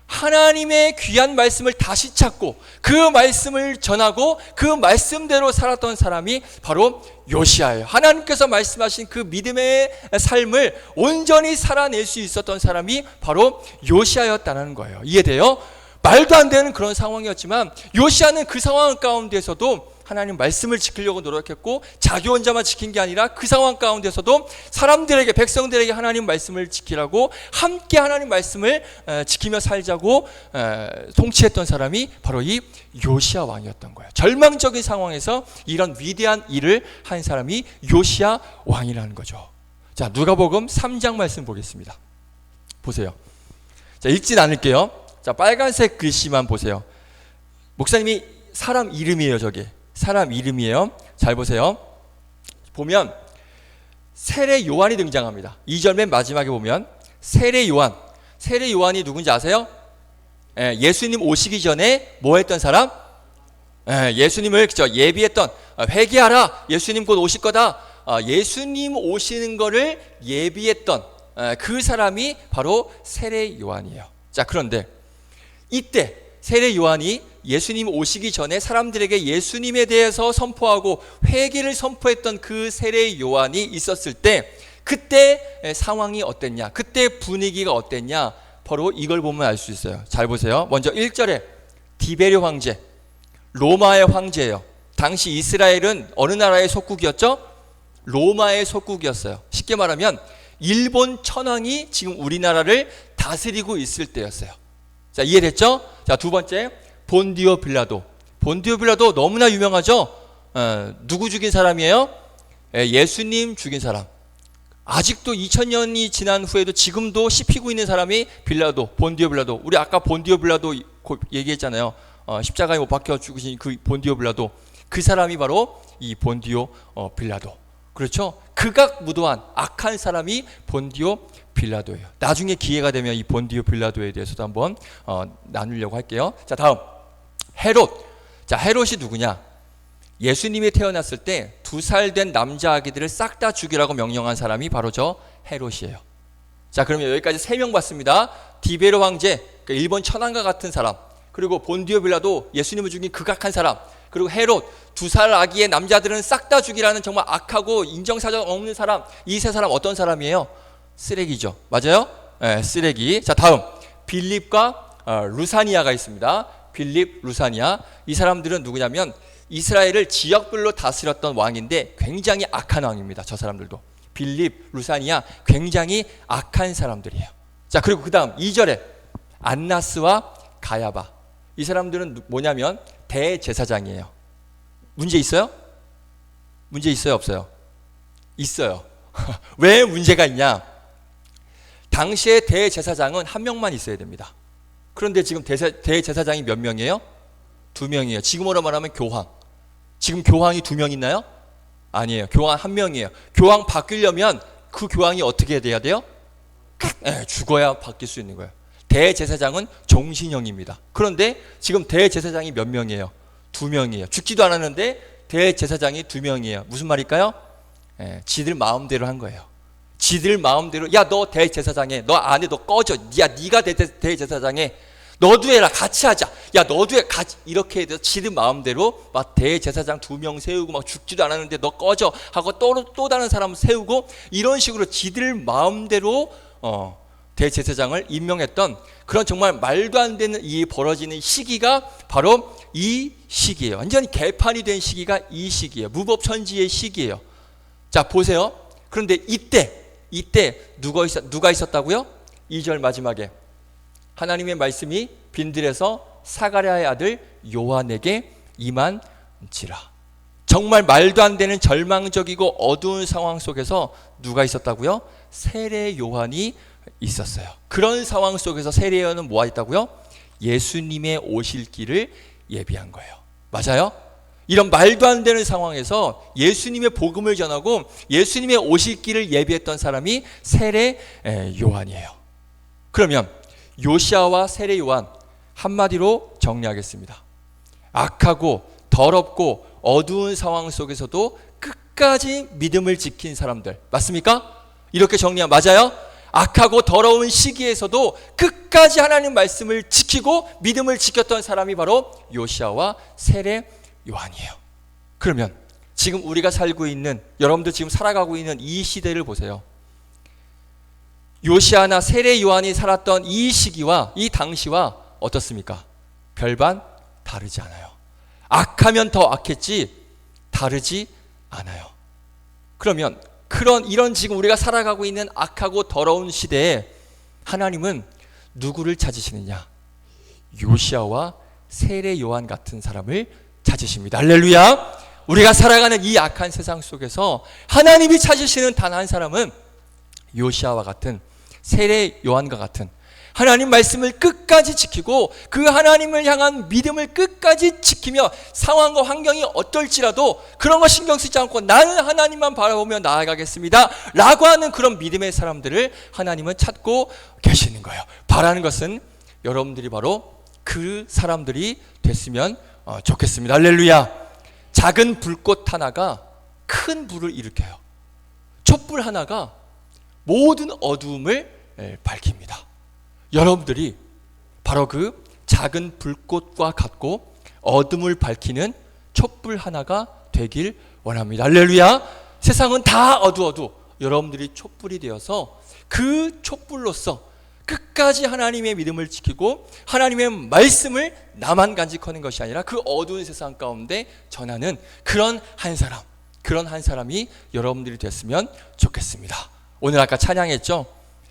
하나님의 귀한 말씀을 다시 찾고 그 말씀을 전하고 그 말씀대로 살았던 사람이 바로 요시야예요. 하나님께서 말씀하신 그 믿음의 삶을 온전히 살아낼 수 있었던 사람이 바로 요시야였다는 거예요. 이해돼요? 말도 안 되는 그런 상황이었지만 요시야는 그 상황 가운데서도 하나님 말씀을 지키려고 노력했고 자기 혼자만 지킨 게 아니라 그 상황 가운데서도 사람들에게 백성들에게 하나님 말씀을 지키라고 함께 하나님 말씀을 지키며 살자고 통치했던 사람이 바로 이 요시야 왕이었던 거예요. 절망적인 상황에서 이런 위대한 일을 한 사람이 요시야 왕이라는 거죠. 자, 누가복음 3장 말씀 보겠습니다. 보세요. 자, 읽진 않을게요. 자, 빨간색 글씨만 보세요. 목사님이 사람 이름이에요. 저게 사람 이름이에요. 잘 보세요. 보면 세례 요한이 등장합니다. 2절 맨 마지막에 보면 세례 요한. 세례 요한이 누군지 아세요? 예수님 오시기 전에 뭐 했던 사람? 예수님을 예비했던, 회개하라, 예수님 곧 오실 거다, 예수님 오시는 거를 예비했던 그 사람이 바로 세례 요한이에요. 자, 그런데 이때 세례 요한이 예수님 오시기 전에 사람들에게 예수님에 대해서 선포하고 회개를 선포했던 그 세례 요한이 있었을 때 그때 상황이 어땠냐, 그때 분위기가 어땠냐, 바로 이걸 보면 알 수 있어요. 잘 보세요. 먼저 1절에 디베르 황제, 로마의 황제예요. 당시 이스라엘은 어느 나라의 속국이었죠? 로마의 속국이었어요. 쉽게 말하면 일본 천황이 지금 우리나라를 다스리고 있을 때였어요. 자, 이해됐죠? 자, 두 번째 본디오 빌라도. 본디오 빌라도 너무나 유명하죠? 누구 죽인 사람이에요? 예수님 죽인 사람. 아직도 2000년이 지난 후에도 지금도 씹히고 있는 사람이 빌라도, 본디오 빌라도. 우리 아까 본디오 빌라도 얘기했잖아요. 십자가에 못 박혀 죽으신 그 본디오 빌라도. 그 사람이 바로 이 본디오 빌라도. 그렇죠? 극악무도한 악한 사람이 본디오 빌라도예요. 나중에 기회가 되면 이 본디오 빌라도에 대해서도 한번 나누려고 할게요. 자, 다음 헤롯. 자, 헤롯이 누구냐? 예수님이 태어났을 때 2살 된 남자 아기들을 싹 다 죽이라고 명령한 사람이 바로 저 헤롯이에요. 자, 그러면 여기까지 3명 봤습니다. 디베르 황제, 그러니까 일본 천황과 같은 사람, 그리고 본디오 빌라도, 예수님을 죽인 극악한 사람, 그리고 헤롯, 2살 아기의 남자들은 싹 다 죽이라는 정말 악하고 인정사정 없는 사람. 이 세 사람 어떤 사람이에요? 쓰레기죠. 맞아요? 네, 쓰레기. 자, 다음 빌립과 루사니아가 있습니다. 빌립, 루사니아. 이 사람들은 누구냐면 이스라엘을 지역별로 다스렸던 왕인데 굉장히 악한 왕입니다. 저 사람들도. 빌립, 루사니아 굉장히 악한 사람들이에요. 자, 그리고 그 다음 2절에 안나스와 가야바. 이 사람들은 뭐냐면 대제사장이에요. 문제 있어요? 문제 있어요? 없어요? 있어요. 왜 문제가 있냐? 당시에 대제사장은 한 명만 있어야 됩니다. 그런데 지금 대제사장이 몇 명이에요? 2명이에요. 지금으로 말하면 교황. 지금 교황이 2명 있나요? 아니에요. 교황 1명이에요. 교황 바뀌려면 그 교황이 어떻게 돼야 돼요? 죽어야 바뀔 수 있는 거예요. 대제사장은 종신형입니다. 그런데 지금 대제사장이 몇 명이에요? 2명이에요. 죽지도 않았는데 대제사장이 2명이에요. 무슨 말일까요? 지들 마음대로 한 거예요. 지들 마음대로, 야, 너 대제사장해. 너 안 해. 너 꺼져. 야, 네가 대제사장해. 너도 해라. 같이 하자. 야, 너도 해. 같이. 이렇게 해서 지들 마음대로 막 대제사장 2명 세우고 막 죽지도 않았는데 너 꺼져 하고 또 다른 사람 세우고 이런 식으로 지들 마음대로 대제사장을 임명했던 그런 정말 말도 안 되는 이 벌어지는 시기가 바로 이 시기예요. 완전히 개판이 된 시기가 이 시기예요. 무법천지의 시기예요. 자, 보세요. 그런데 이때 누가 있었다고요? 2절 마지막에 하나님의 말씀이 빈들에서 사가랴의 아들 요한에게 임한지라. 정말 말도 안 되는 절망적이고 어두운 상황 속에서 누가 있었다고요? 세례 요한이 있었어요. 그런 상황 속에서 세례 요한은 뭐 했다고요? 예수님의 오실 길을 예비한 거예요. 맞아요? 이런 말도 안 되는 상황에서 예수님의 복음을 전하고 예수님의 오실 길을 예비했던 사람이 세례 요한이에요. 그러면 요시아와 세례 요한 한마디로 정리하겠습니다. 악하고 더럽고 어두운 상황 속에서도 끝까지 믿음을 지킨 사람들, 맞습니까? 이렇게 정리하면 맞아요? 악하고 더러운 시기에서도 끝까지 하나님 말씀을 지키고 믿음을 지켰던 사람이 바로 요시아와 세례 요한이에요. 그러면 지금 우리가 살고 있는, 여러분들 지금 살아가고 있는 이 시대를 보세요. 요시아나 세례 요한이 살았던 이 시기와 이 당시와 어떻습니까? 별반 다르지 않아요. 악하면 더 악했지 다르지 않아요. 그러면 이런 지금 우리가 살아가고 있는 악하고 더러운 시대에 하나님은 누구를 찾으시느냐? 요시아와 세례 요한 같은 사람을 찾으십니다. 할렐루야. 우리가 살아가는 이 악한 세상 속에서 하나님이 찾으시는 단 한 사람은 요시아와 같은, 세례 요한과 같은, 하나님 말씀을 끝까지 지키고 그 하나님을 향한 믿음을 끝까지 지키며 상황과 환경이 어떨지라도 그런 거 신경 쓰지 않고 나는 하나님만 바라보며 나아가겠습니다 라고 하는 그런 믿음의 사람들을 하나님은 찾고 계시는 거예요. 바라는 것은 여러분들이 바로 그 사람들이 됐으면 좋겠습니다. 할렐루야. 작은 불꽃 하나가 큰 불을 일으켜요. 촛불 하나가 모든 어두움을 밝힙니다. 여러분들이 바로 그 작은 불꽃과 같고 어둠을 밝히는 촛불 하나가 되길 원합니다. 할렐루야. 세상은 다 어두워도 여러분들이 촛불이 되어서 그 촛불로서 끝까지 하나님의 믿음을 지키고 하나님의 말씀을 나만 간직하는 것이 아니라 그 어두운 세상 가운데 전하는 그런 한 사람이 여러분들이 됐으면 좋겠습니다. 오늘 아까 찬양했죠?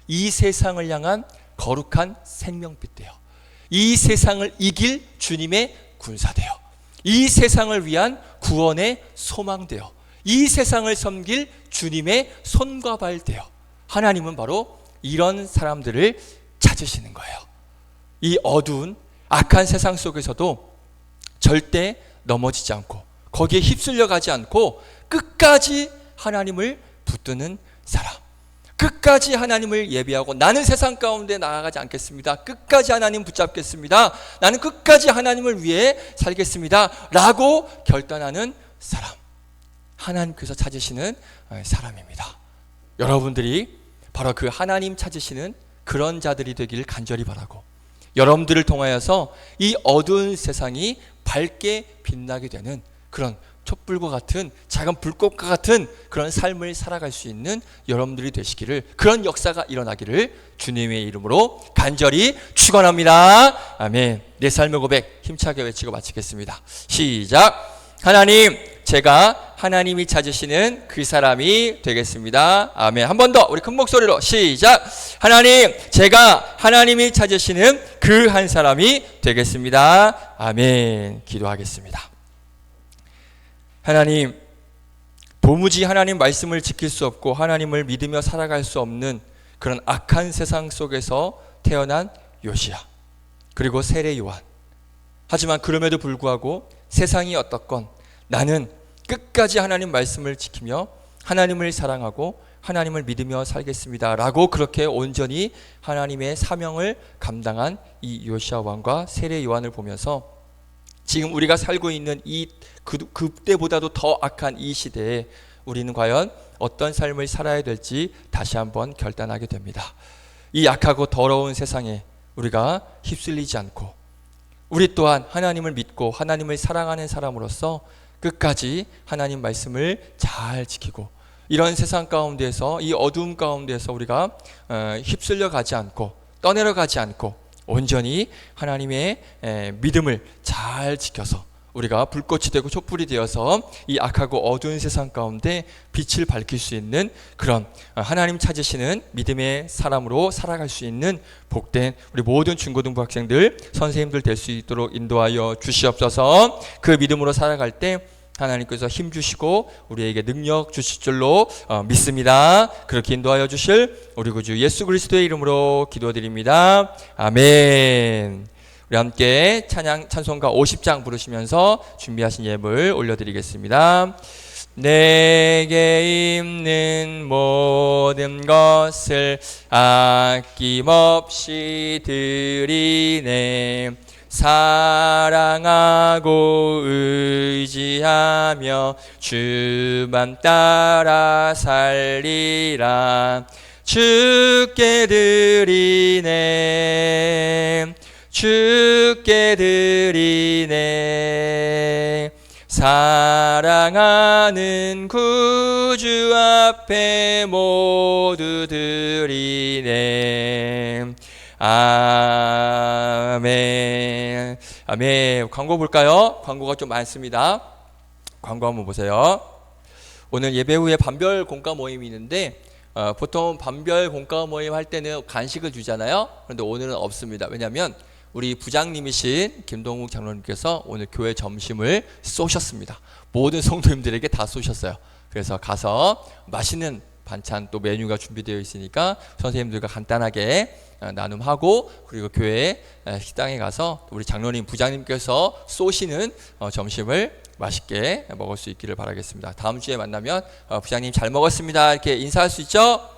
이 세상을 향한 거룩한 생명빛대요. 이 세상을 이길 주님의 군사대요. 이 세상을 위한 구원의 소망대요. 이 세상을 섬길 주님의 손과 발대요. 하나님은 바로 이런 사람들을 찾으시는 거예요. 이 어두운 악한 세상 속에서도 절대 넘어지지 않고 거기에 휩쓸려 가지 않고 끝까지 하나님을 붙드는 사람, 끝까지 하나님을 예비하고 나는 세상 가운데 나아가지 않겠습니다, 끝까지 하나님 붙잡겠습니다, 나는 끝까지 하나님을 위해 살겠습니다 라고 결단하는 사람, 하나님께서 찾으시는 사람입니다. 여러분들이 바로 그 하나님 찾으시는 그런 자들이 되기를 간절히 바라고, 여러분들을 통하여서 이 어두운 세상이 밝게 빛나게 되는 그런 촛불과 같은 작은 불꽃과 같은 그런 삶을 살아갈 수 있는 여러분들이 되시기를, 그런 역사가 일어나기를 주님의 이름으로 간절히 축원합니다. 아멘. 내 삶의 고백 힘차게 외치고 마치겠습니다. 시작. 하나님, 제가 하나님이 찾으시는 그 사람이 되겠습니다. 아멘. 한 번 더 우리 큰 목소리로 시작. 하나님, 제가 하나님이 찾으시는 그 한 사람이 되겠습니다. 아멘. 기도하겠습니다. 하나님, 도무지 하나님 말씀을 지킬 수 없고 하나님을 믿으며 살아갈 수 없는 그런 악한 세상 속에서 태어난 요시야, 그리고 세례 요한. 하지만 그럼에도 불구하고 세상이 어떻건 나는 끝까지 하나님 말씀을 지키며 하나님을 사랑하고 하나님을 믿으며 살겠습니다 라고 그렇게 온전히 하나님의 사명을 감당한 이 요시야 왕과 세례 요한을 보면서 지금 우리가 살고 있는 이 그때보다도 더 악한 이 시대에 우리는 과연 어떤 삶을 살아야 될지 다시 한번 결단하게 됩니다. 이 악하고 더러운 세상에 우리가 휩쓸리지 않고 우리 또한 하나님을 믿고 하나님을 사랑하는 사람으로서 끝까지 하나님 말씀을 잘 지키고 이런 세상 가운데서, 이 어두움 가운데서 우리가 휩쓸려 가지 않고 떠내려 가지 않고 온전히 하나님의 믿음을 잘 지켜서 우리가 불꽃이 되고 촛불이 되어서 이 악하고 어두운 세상 가운데 빛을 밝힐 수 있는 그런 하나님 찾으시는 믿음의 사람으로 살아갈 수 있는 복된 우리 모든 중고등부 학생들, 선생님들 될 수 있도록 인도하여 주시옵소서. 그 믿음으로 살아갈 때 하나님께서 힘 주시고 우리에게 능력 주실 줄로 믿습니다. 그렇게 인도하여 주실 우리 구주 예수 그리스도의 이름으로 기도드립니다. 아멘. 우리 함께 찬송가 50장 부르시면서 준비하신 예물 올려드리겠습니다. 내게 있는 모든 것을 아낌없이 드리네. 사랑하고 의지하며 주만 따라 살리라. 주께 드리네. 주께 드리네. 사랑하는 구주 앞에 모두 드리네. 아멘. 아멘. 광고 볼까요? 광고가 좀 많습니다. 광고 한번 보세요. 오늘 예배 후에 반별 공과 모임이 있는데 보통 반별 공과 모임 할 때는 간식을 주잖아요. 그런데 오늘은 없습니다. 왜냐하면 우리 부장님이신 김동욱 장로님께서 오늘 교회 점심을 쏘셨습니다. 모든 성도님들에게 다 쏘셨어요. 그래서 가서 맛있는 반찬 또 메뉴가 준비되어 있으니까 선생님들과 간단하게 나눔하고 그리고 교회 식당에 가서 우리 장로님 부장님께서 쏘시는 점심을 맛있게 먹을 수 있기를 바라겠습니다. 다음 주에 만나면 부장님 잘 먹었습니다 이렇게 인사할 수 있죠?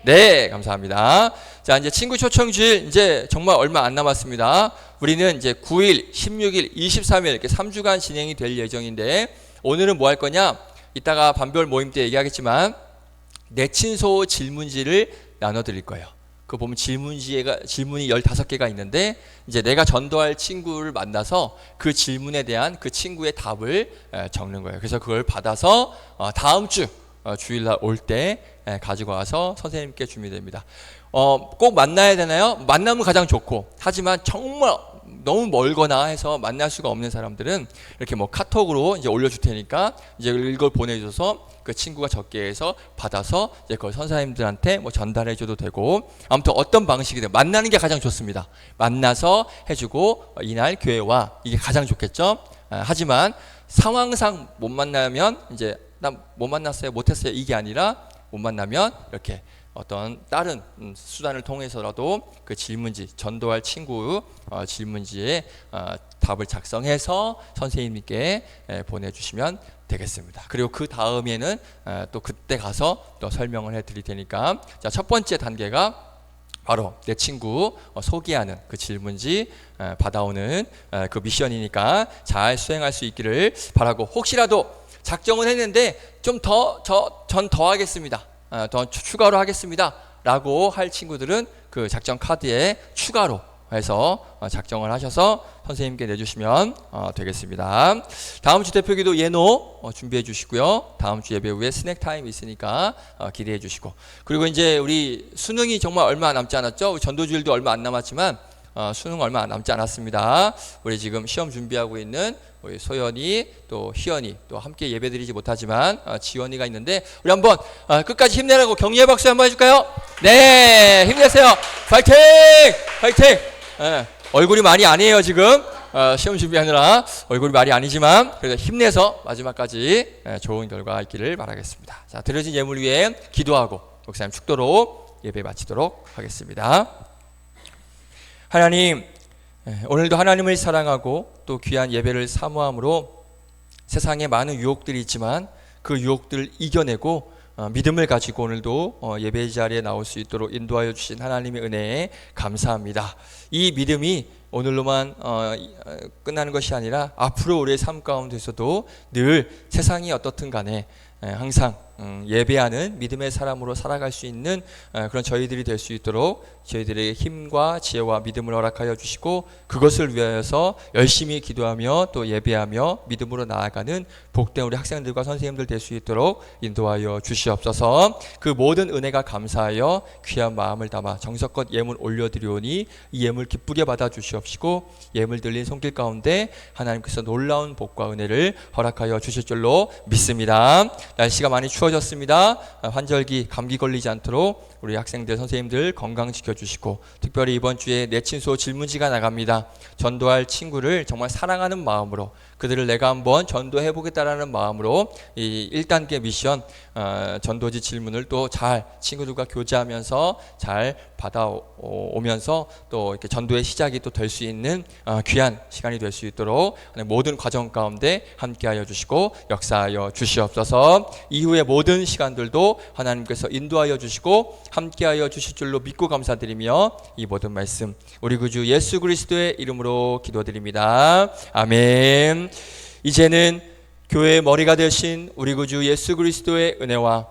네, 감사합니다. 자, 이제 친구 초청주일 이제 정말 얼마 안 남았습니다. 우리는 이제 9일, 16일, 23일 이렇게 3주간 진행이 될 예정인데 오늘은 뭐 할 거냐? 이따가 반별 모임 때 얘기하겠지만 내친소 질문지를 나눠드릴 거예요. 그 보면 질문이 15개가 있는데 이제 내가 전도할 친구를 만나서 그 질문에 대한 그 친구의 답을 적는 거예요. 그래서 그걸 받아서 다음 주 주일날 올 때 가지고 와서 선생님께 준비됩니다. 꼭 만나야 되나요? 만나면 가장 좋고 하지만 정말 너무 멀거나 해서 만날 수가 없는 사람들은 이렇게 뭐 카톡으로 이제 올려줄 테니까 이제 이걸 보내줘서 그 친구가 적게 해서 받아서 이제 그걸 선생님들한테 뭐 전달해줘도 되고 아무튼 어떤 방식이든 만나는 게 가장 좋습니다. 만나서 해주고 이날 교회 와 이게 가장 좋겠죠. 하지만 상황상 못 만나면 이제 나 못 만났어요 못했어요 이게 아니라 못 만나면 이렇게 어떤 다른 수단을 통해서라도 그 질문지 전도할 친구 질문지에 답을 작성해서 선생님께 보내주시면 되겠습니다. 그리고 그 다음에는 또 그때 가서 또 설명을 해드릴 테니까 자, 첫 번째 단계가 바로 내 친구 소개하는 그 질문지 받아오는 그 미션이니까 잘 수행할 수 있기를 바라고 혹시라도 작정은 했는데 좀 전 더 하겠습니다. 더 추가로 하겠습니다 라고 할 친구들은 그 작정 카드에 추가로 해서 작정을 하셔서 선생님께 내주시면 되겠습니다. 다음 주 대표기도 예노 준비해 주시고요. 다음 주 예배 후에 스낵 타임 있으니까 기대해 주시고 그리고 이제 우리 수능이 정말 얼마 남지 않았죠. 우리 전도주일도 얼마 안 남았지만 수능 얼마 남지 않았습니다. 우리 지금 시험 준비하고 있는 우리 소연이 또 희연이 또 함께 예배드리지 못하지만 지원이가 있는데 우리 한번 끝까지 힘내라고 격려의 박수 한번 해줄까요? 네, 힘내세요. 파이팅! 파이팅! 얼굴이 많이 아니에요 지금 시험 준비하느라 얼굴이 말이 아니지만 그래도 힘내서 마지막까지 좋은 결과 있기를 바라겠습니다. 자, 드려진 예물 위에 기도하고 목사님 축도로 예배 마치도록 하겠습니다. 하나님, 오늘도 하나님을 사랑하고 또 귀한 예배를 사모함으로 세상에 많은 유혹들이 있지만 그 유혹들을 이겨내고 믿음을 가지고 오늘도 예배 자리에 나올 수 있도록 인도하여 주신 하나님의 은혜에 감사합니다. 이 믿음이 오늘로만 끝나는 것이 아니라 앞으로 우리의 삶 가운데서도 늘 세상이 어떻든 간에 항상 예배하는 믿음의 사람으로 살아갈 수 있는 그런 저희들이 될 수 있도록 저희들에게 힘과 지혜와 믿음을 허락하여 주시고 그것을 위하여서 열심히 기도하며 또 예배하며 믿음으로 나아가는 복된 우리 학생들과 선생님들 될 수 있도록 인도하여 주시옵소서. 그 모든 은혜가 감사하여 귀한 마음을 담아 정성껏 예물 올려드리오니 이 예물 기쁘게 받아 주시옵시고 예물 들린 손길 가운데 하나님께서 놀라운 복과 은혜를 허락하여 주실 줄로 믿습니다. 날씨가 많이 추워졌습니다. 환절기 감기 걸리지 않도록 우리 학생들 선생님들 건강 지켜주시고 특별히 이번 주에 내친소 질문지가 나갑니다. 전도할 친구를 정말 사랑하는 마음으로 그들을 내가 한번 전도해보겠다라는 마음으로 이 1단계 미션 전도지 질문을 또 잘 친구들과 교제하면서 잘 받아오면서 또 이렇게 전도의 시작이 또 될 수 있는 귀한 시간이 될 수 있도록 모든 과정 가운데 함께하여 주시고 역사하여 주시옵소서. 이후의 모든 시간들도 하나님께서 인도하여 주시고 함께하여 주실 줄로 믿고 감사드리며 이 모든 말씀 우리 구주 예수 그리스도의 이름으로 기도드립니다. 아멘. 이제는 교회의 머리가 되신 우리 구주 예수 그리스도의 은혜와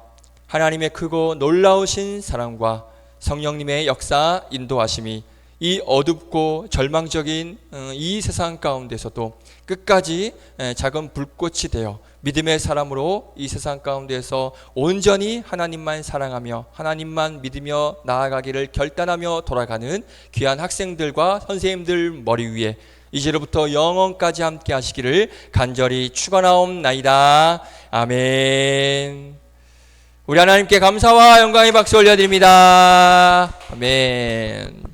하나님의 크고 놀라우신 사랑과 성령님의 역사 인도하심이 이 어둡고 절망적인 이 세상 가운데서도 끝까지 작은 불꽃이 되어 믿음의 사람으로 이 세상 가운데서 온전히 하나님만 사랑하며 하나님만 믿으며 나아가기를 결단하며 돌아가는 귀한 학생들과 선생님들 머리 위에 이제로부터 영원까지 함께 하시기를 간절히 축원하옵나이다. 아멘. 우리 하나님께 감사와 영광의 박수 올려드립니다. 아멘.